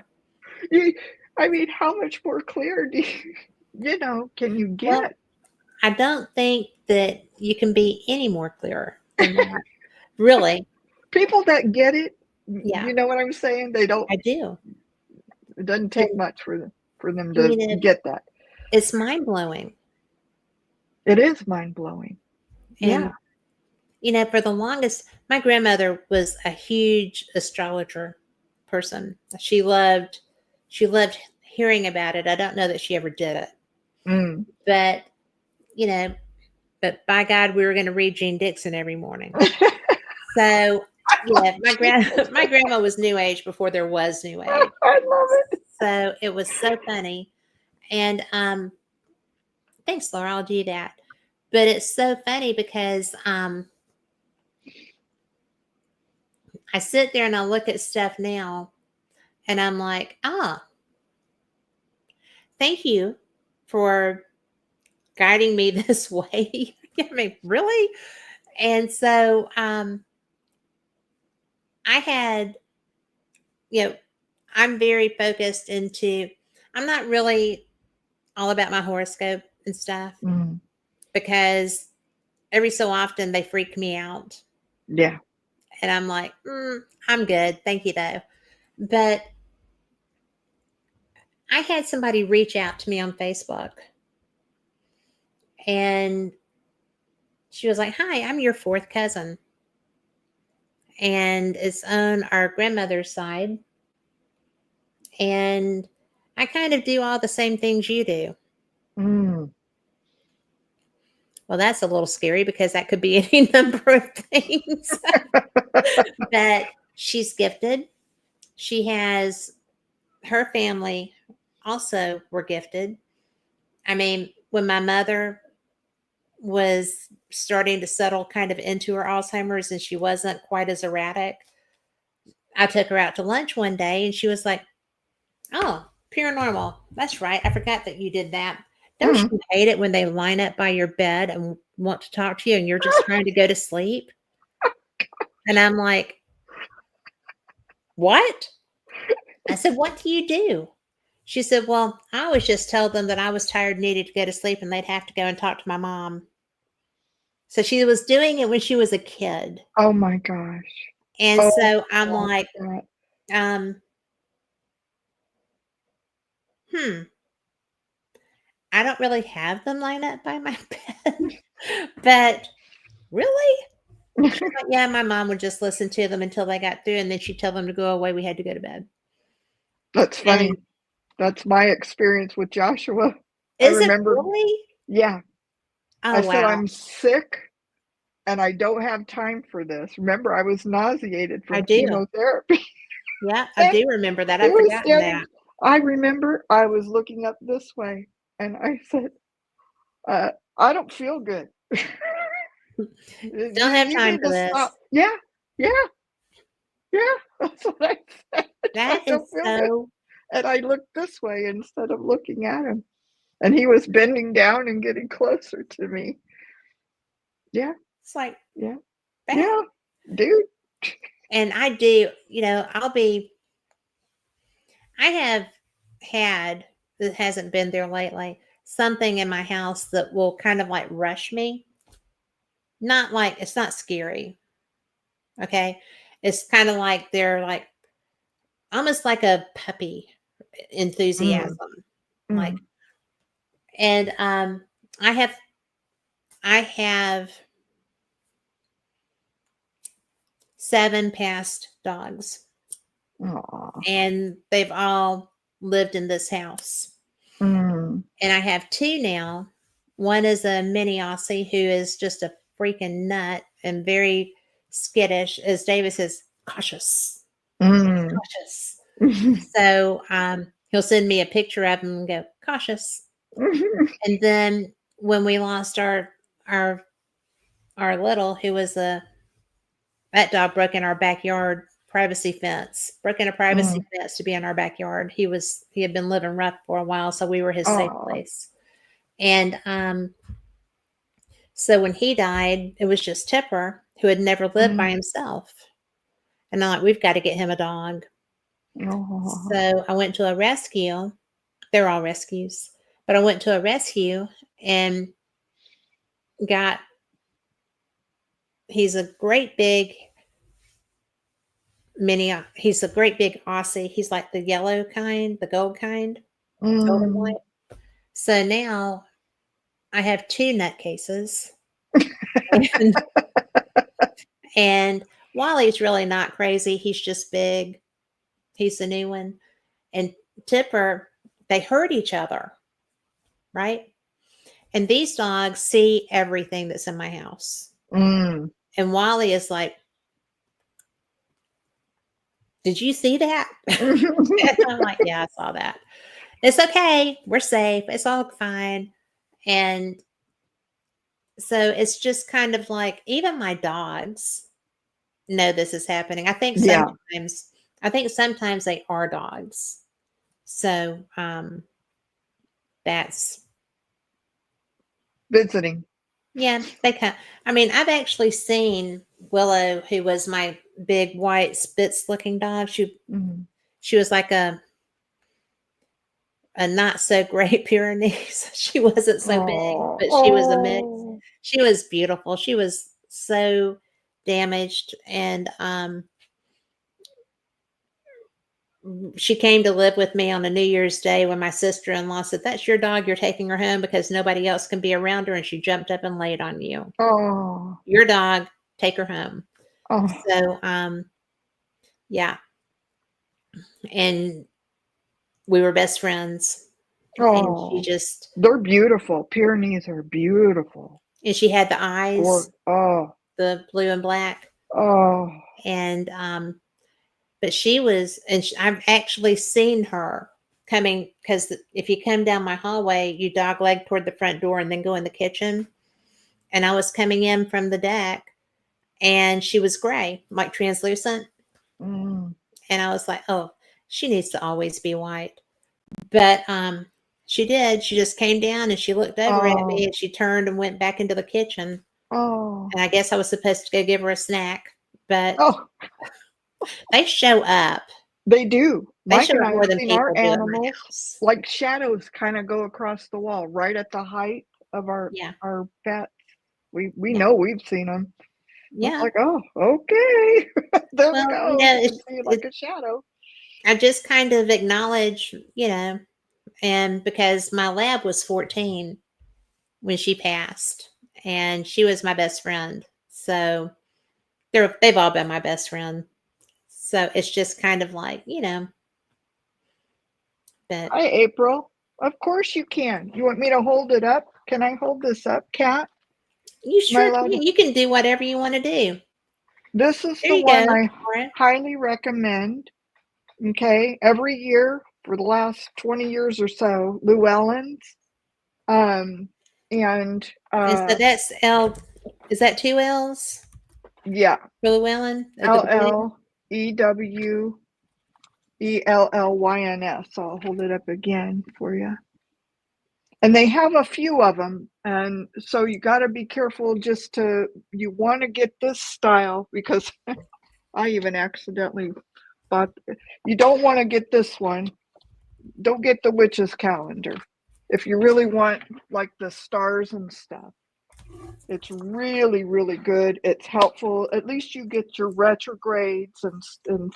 I mean, how much more clear do can you get? Well, I don't think that you can be any more clearer than that. Really. People that get it, you know what I'm saying? They don't. I do. It doesn't take much for them to get that. It's mind-blowing. It is mind-blowing. And, for the longest, my grandmother was a huge astrologer person. She loved hearing about it. I don't know that she ever did it. But, but by God, we were going to read Jean Dixon every morning. So, my grandma was New Age before there was New Age. I love it. So it was so funny. And thanks, Laura, I'll do that. But it's so funny because I sit there and I look at stuff now and I'm like, thank you for guiding me this way. I mean, really? And so I had, I'm very focused I'm not really all about my horoscope and stuff because every so often they freak me out. Yeah. And I'm like, I'm good. Thank you, though. But I had somebody reach out to me on Facebook. And she was like, hi, I'm your fourth cousin. And it's on our grandmother's side. And I kind of do all the same things you do. Well, that's a little scary because that could be any number of things. But she's gifted. she has her family also were gifted. I mean, when my mother was starting to settle kind of into her Alzheimer's and she wasn't quite as erratic, I took her out to lunch one day and she was like, "Oh, paranormal. That's right. I forgot that you did that. Don't Mm. you hate it when they line up by your bed and want to talk to you and you're just trying to go to sleep?" And I'm like, "What?" I said, "What do you do?" She said, "Well, I always just tell them that I was tired and needed to go to sleep and they'd have to go and talk to my mom." So she was doing it when she was a kid. Oh my gosh. And Oh, so I'm I like like, that. um, hmm, I don't really have them line up by my bed. But really? She's like, "Yeah, my mom would just listen to them until they got through, and then she'd tell them to go away. We had to go to bed." That's funny. And That's my experience with Joshua. I is it remember, really? yeah, I Oh, said, wow. "I'm sick and I don't have time for this." Remember, I was nauseated I from do. chemotherapy. Yeah, I And do remember that. he I'd was forgotten standing, that. I remember I was looking up this way and I said, "I don't feel good. Don't have You time need for to this. stop." Yeah, yeah, yeah. That's what I said. "I That is don't feel good." so And I looked this way instead of looking at him. And he was bending down and getting closer to me. Yeah, it's like yeah, that. yeah, dude. And I do, I have had, that hasn't been there lately, something in my house that will kind of like rush me. Not like it's not scary. Okay. It's kind of like they're like almost like a puppy Mm, enthusiasm. Like, mm. and I have I have 7 past dogs Aw. and they've all lived in this house. Mm. And I have 2 now. One is a mini Aussie who is just a freaking nut and very skittish, as David says, cautious, Mm. cautious. So he'll send me a picture of him and go, cautious. And then when we lost our our little, who was a that dog broke in our backyard privacy fence, broke in a privacy Mm. fence to be in our backyard. He had been living rough for a while, so we were his safe Aw. place. And so when he died, it was just Tipper, who had never lived by Mm. himself. And I'm like, we've got to get him a dog. Aw. So I went to a rescue. They're all rescues, but I went to a rescue and got, he's a great big he's a great big Aussie. He's like the yellow kind, the gold kind, gold and Mm. white. So now I have 2 nutcases. And, and Wally's really not crazy. He's just big. He's the new one. And Tipper, they hurt each other, right? And these dogs see everything that's in my house. Mm. And Wally is like, "Did you see that?" And I'm like, "Yeah, I saw that. It's okay. We're safe. It's all fine." And so it's just kind of like even my dogs know this is happening. Yeah, I think sometimes they are dogs. So that's visiting. yeah, they come. I mean, I've actually seen Willow, who was my big white Spitz looking dog. Mm. She was like a not so great Pyrenees. She wasn't so big, Oh, but she was a mix. oh. She was beautiful. She was so damaged, and she came to live with me on a New Year's Day when my sister-in-law said, "That's your dog. You're taking her home because nobody else can be around her." And she jumped up and laid on you. Oh, Your dog, take her home. oh, So, yeah, and we were best friends, and oh. They're beautiful. Pyrenees are beautiful. she had the eyes, Oh, the blue and black, oh. and But she was, and I've actually seen her coming, because if you come down my hallway, you dog leg toward the front door and then go in the kitchen. And I was coming in from the deck, and she was gray, like translucent. Mm. And I was like, oh, she needs to always be white. But she did. She just came down and she looked over at me, and she turned and went back into the kitchen. Oh. And I guess I was supposed to go give her a snack, but Oh, they show up. they do. They Mike show and up I more have than seen people our do at my animals, house. like shadows, kind of go across the wall right at the height of our Yeah. pets. We Yeah. know we've seen them. It's Yeah. like, oh, okay. There we Well, go. you know, You can see it like a shadow. I just kind of acknowledge, and because my lab was 14 when she passed, and she was my best friend. So they've all been my best friend. So it's just kind of like, but Hi, April. Of course you can. You want me to hold it up? Can I hold this up, Kat? you Am I sure allowed to? can. You can do whatever you want to do. This is There the you one go, I Laura. highly recommend. Okay, every year for the last 20 years or so, Llewellyn's. And And so that's L. Is that two L's yeah, for Llewellyn at the beginning? LLEWELLYNS. I'll hold it up again for you. And they have a few of them, and so you got to be careful. You want to get this style, because I even accidentally bought. You don't want to get this one. Don't get the witch's calendar. If you really want like the stars and stuff, it's really, really good. It's helpful. At least you get your retrogrades and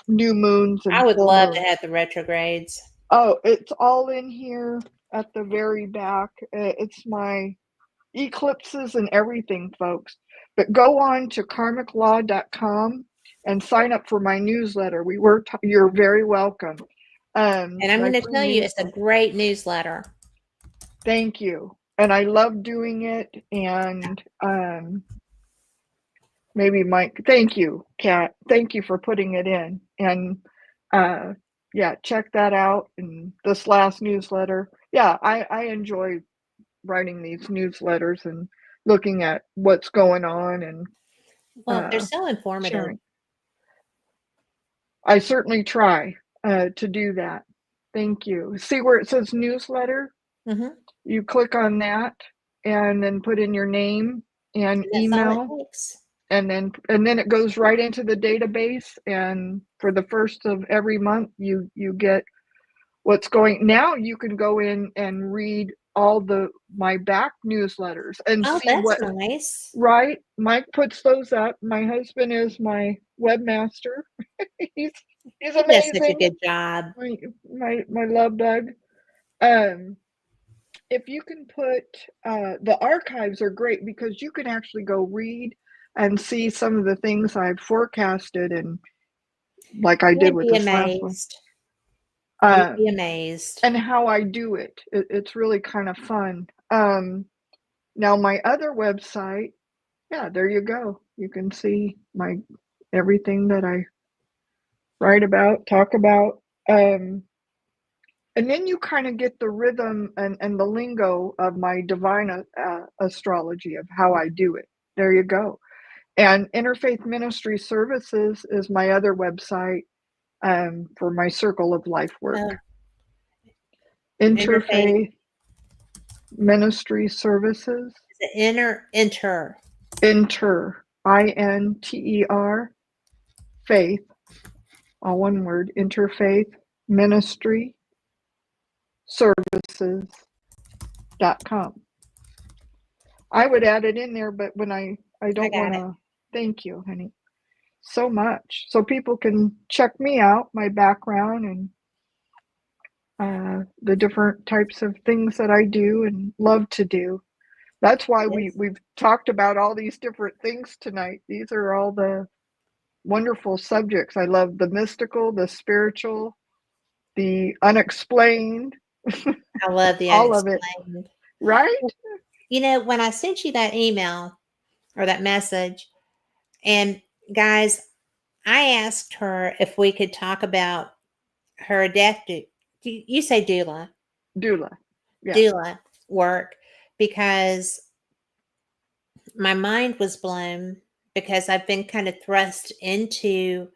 new moons and I would full love to moons. have the retrogrades. Oh, it's all in here at the very back. It's my eclipses and everything, folks. But go on to karmiclaw.com and sign up for my newsletter. You're very welcome. And I'm My going to free tell you, it's a newsletter. great newsletter. Thank you. And I love doing it. And maybe Mike, thank you, Kat. Thank you for putting it in. And yeah, check that out. And this last newsletter. Yeah, I enjoy writing these newsletters and looking at what's going on and Well, they're so informative. sharing. I certainly try to do that. Thank you. See where it says newsletter? Mm-hmm. You click on that and then put in your name and And that's email, all it takes. and then it goes right into the database. And for the first of every month, you get what's going. Now you can go in and read all my back newsletters and Oh, see that's what. nice. Right, Mike puts those up. My husband is my webmaster. he's He does such a amazing. good job. My love bug. If you can put the archives are great, because you can actually go read and see some of the things I've forecasted, and like I did with this last one. You'd be amazed. And how I do it. It's really kind of fun. Now my other website, yeah, there you go. You can see everything that I write about, talk about. And then you kind of get the rhythm and the lingo of my divine astrology of how I do it. There you go. And Interfaith Ministry Services is my other website for my circle of life work. Interfaith Ministry Services. Inter. Inter. INTER. Faith. All one word. Interfaith Ministry Services.com. I would add it in there, but when I don't want to. Thank you, honey, so much. So people can check me out, my background, and the different types of things that I do and love to do. That's why we've talked about all these different things tonight. These are all the wonderful subjects. I love the mystical, the spiritual, the unexplained. I love the all of it, right? When I sent you that email or that message, and guys, I asked her if we could talk about her you say doula, Doula. Yeah. doula work, because my mind was blown, because I've been kind of thrust into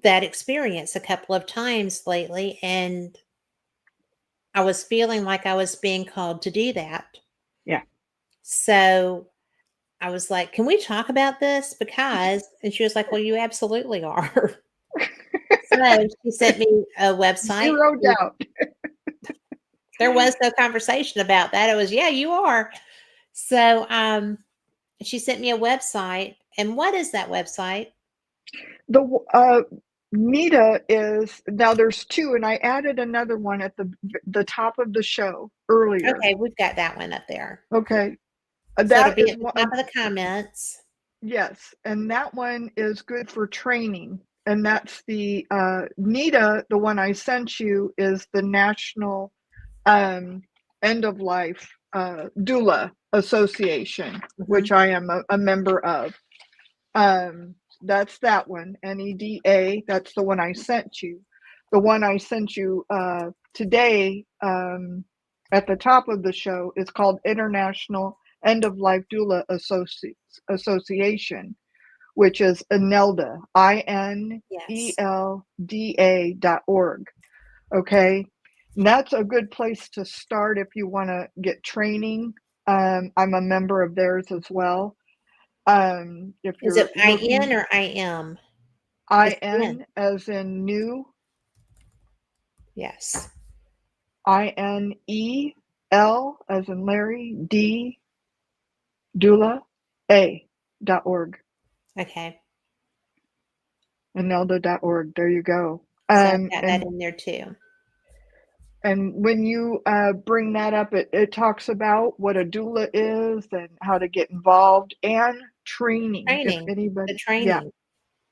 that experience a couple of times lately, and I was feeling like I was being called to do that. Yeah. So I was like, "Can we talk about this?" Because, and she was like, "Well, you absolutely are." So she sent me a website. Zero doubt. There was no conversation about that. It was, "Yeah, you are." So she sent me a website. And what is that website? The Nita is, now there's two, and I added another one at the top of the show earlier. Okay, we've got that one up there. Okay. So it'll That be is at the one. top of the comments. Yes, and that one is good for training. And that's the Nita, the one I sent you, is the National End of Life Doula Association, which I am a member of. That's that one, NEDA. That's the one I sent you. The one I sent you today at the top of the show is called International End of Life Doula Association, which is INELDA, Yes. INELDA.org. Okay. And that's a good place to start if you want to get training. I'm a member of theirs as well. If Is you're it looking, IN or IM? It's in. IN as in new, Yes. INEL as in Larry, D, doula, A.org. Okay. INELDA.org. There you go. So I've got that in there too. And when you bring that up, it talks about what a doula is and how to get involved, and training. If Training. anybody, The training.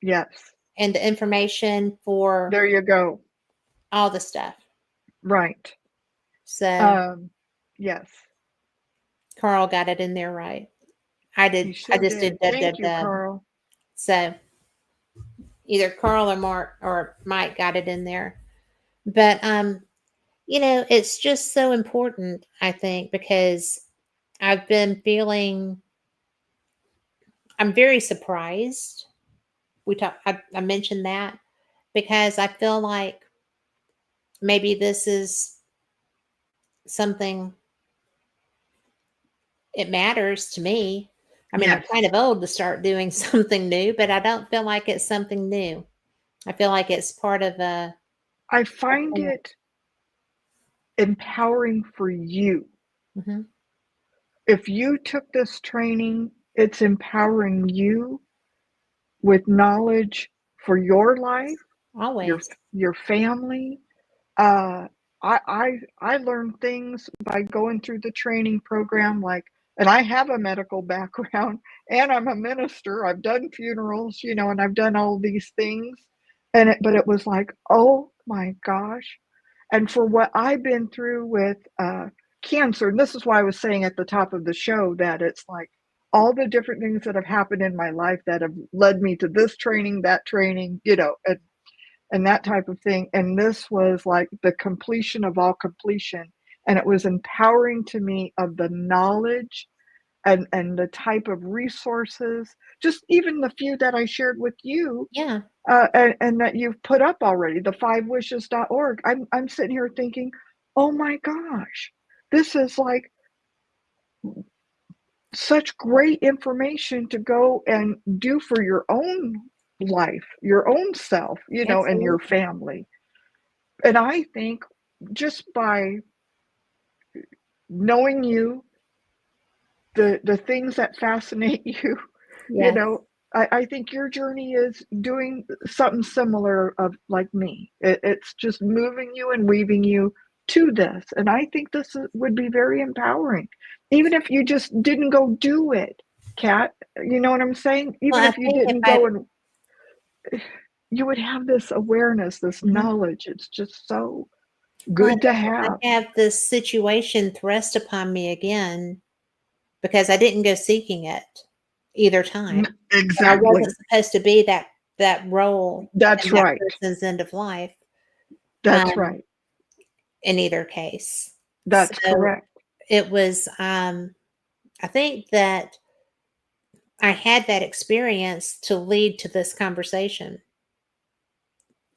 yes. And the information for There you go. all the stuff. Right. So Yes. Carl got it in there right. I He did. I sure just did did. Thank you, dub. Carl. So either Carl or Mark or Mike got it in there. But it's just so important, I think, because I've been feeling, I'm very surprised. I mentioned that because I feel like maybe this is something, it matters to me. I mean, I'm Yes. kind of old to start doing something new, but I don't feel like it's something new. I feel like it's part of I find it empowering for you. Mhm. If you took this training, it's empowering you with knowledge for your life, Always. your family. I learned things by going through the training program, like, and I have a medical background, and I'm a minister. I've done funerals, and I've done all these things, but it was like, oh my gosh. And for what I've been through with cancer, and this is why I was saying at the top of the show that it's like all the different things that have happened in my life that have led me to this training, that training, and that type of thing. And this was like the completion of all completion. And it was empowering to me of the knowledge and the type of resources, just even the few that I shared with you, Yeah. and that you've put up already, the 5wishes.org. I'm sitting here thinking, oh my gosh, this is like such great information to go and do for your own life, your own self, and your Absolutely. family. And I think just by knowing you, the things that fascinate you, you Yes. know, I think your journey is doing something similar of like me. It's just moving you and weaving you to this. And I think would be very empowering. Even if you just didn't go do it, Kat, you know what I'm saying? Well, Even I if you think if didn't I go, and you would have this awareness, this Mhm. knowledge. It's just so Well, I good to think if have. I have this situation thrust upon me again, because I didn't go seeking it either time, and I wasn't Exactly. supposed to be that that role That's in that right. person's end of life. That's Um, right. in either case. That's So correct. it was, I think that I had that experience to lead to this conversation,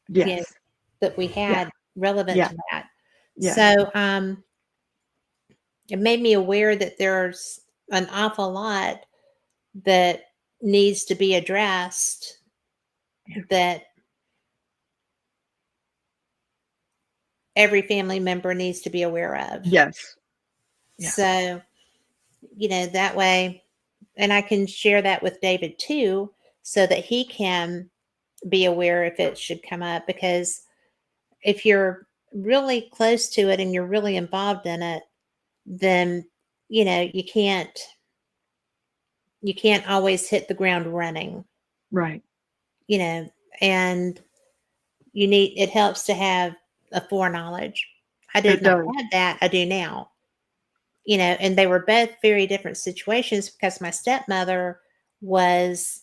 you know, Yes. that we Yeah. had relevant Yeah. to that. Yeah. So, it made me aware that there's an awful lot that needs to be addressed Yeah. that every family member needs to be aware of. Yes. Yeah. So, that way, and I can share that with David too, so that he can be aware if it should come up. Because if you're really close to it and you're really involved in it, then you can't always hit the ground running, Right. you know, and it helps to have a foreknowledge. I did It not does. have that. I do now, and they were both very different situations because my stepmother was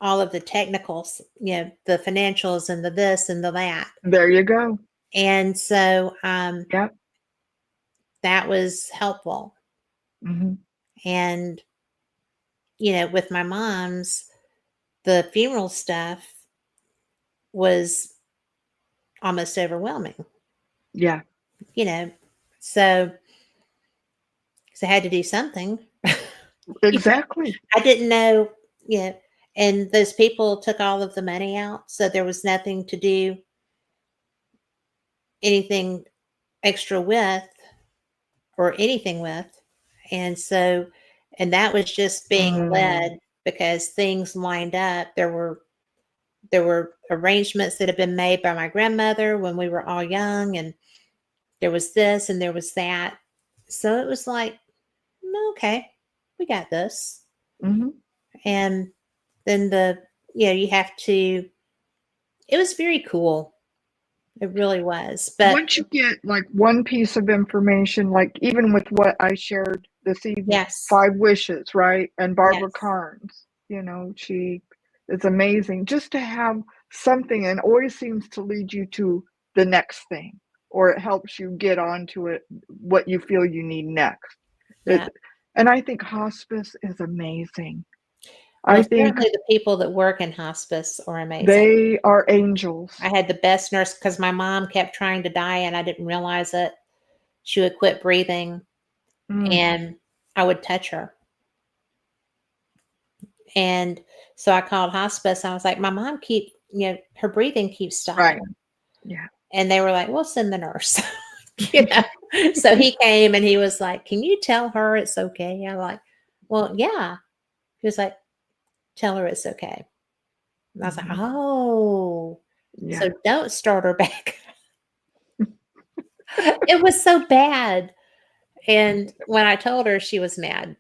all of the technicals, the financials and the this and the that. There you go. And so Yep. that was helpful. Hmm. And, with my mom's, the funeral stuff was almost overwhelming, Yeah. you know. So, I had to do something. Exactly. I didn't know, and those people took all of the money out. So there was nothing to do anything extra with or anything with. And so, and that was just being Mm. led because things lined up. There were arrangements that had been made by my grandmother when we were all young, and there was this and there was that. So it was like, okay, we got this. Hmm. And then you have to, it was very cool. It really was. But Once you get like one piece of information, like even with what I shared this evening, yes, 5 wishes, right? And Barbara yes, Carnes, she is amazing. Just to have something, and always seems to lead you to the next thing, or it helps you get onto it, what you feel you need next. yeah. And I think hospice is amazing. I Well, think certainly the people that work in hospice are amazing. they are angels. I had the best nurse because my mom kept trying to die and I didn't realize it. She would quit breathing Mm, and I would touch her. And so I called hospice. I was like, my mom her breathing keeps right. stopping. Yeah. And they were like, we'll send the nurse. you know. So he came and he was like, can you tell her it's okay? I'm like, well, yeah. He was like, tell her it's okay. And I was like, Mhm. oh, Yeah. so don't start her back. It was so bad. And when I told her, she was mad.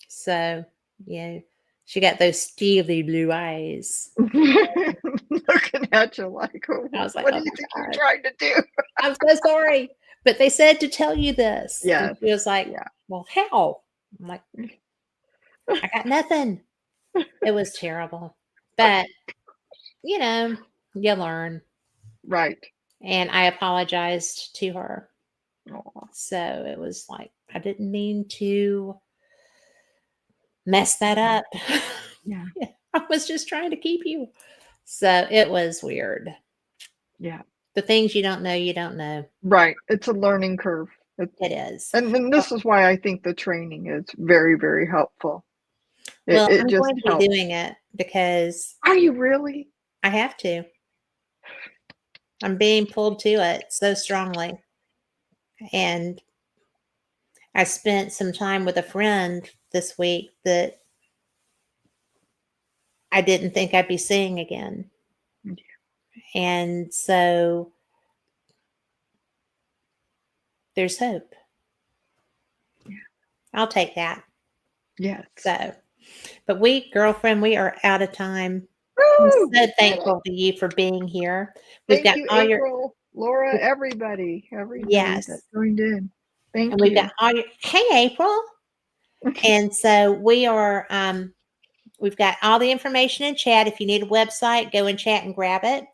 So, yeah, she got those steely blue eyes. Looking at you like, "Oh, I was like, what do oh you think my you're God, trying to do?" I'm so sorry. But they said to tell you this. And Yes. she was like, Yeah. well, how? I'm like, I got nothing. It was terrible. But, you learn. Right. And I apologized to her. Aw. So it was like, I didn't mean to mess that Mhm. up. Yeah. I was just trying to keep you. So it was weird. Yeah. The things you don't know, you don't know. Right. It's a learning curve. It is. And Well, this is why I think the training is very, very helpful. It well, it I'm just going to be helps. doing it because Are you really? I have to. I'm being pulled to it so strongly. And I spent some time with a friend this week that I didn't think I'd be seeing again. And so there's hope. Yeah. I'll take that. Yes. So, but girlfriend, we are out of time. I'm Woo! so We did it. thankful to you for being here. We've Thank got you, all your, April, Laura, everybody that yes, joined in. and Thank we've got you. all your, hey, April. And so we are We've got all the information in chat. If you need a website, go in chat and grab it.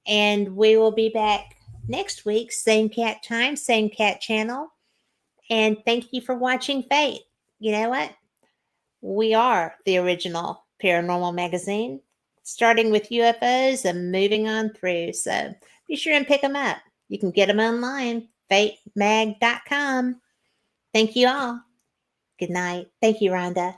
And we will be back next week, same cat time, same cat channel. And thank you for watching Fate. You know what? We are the original paranormal magazine, starting with UFOs and moving on through. So be sure and pick them up. You can get them online, fatemag.com. Thank you all. Good night. Thank you, Rhonda.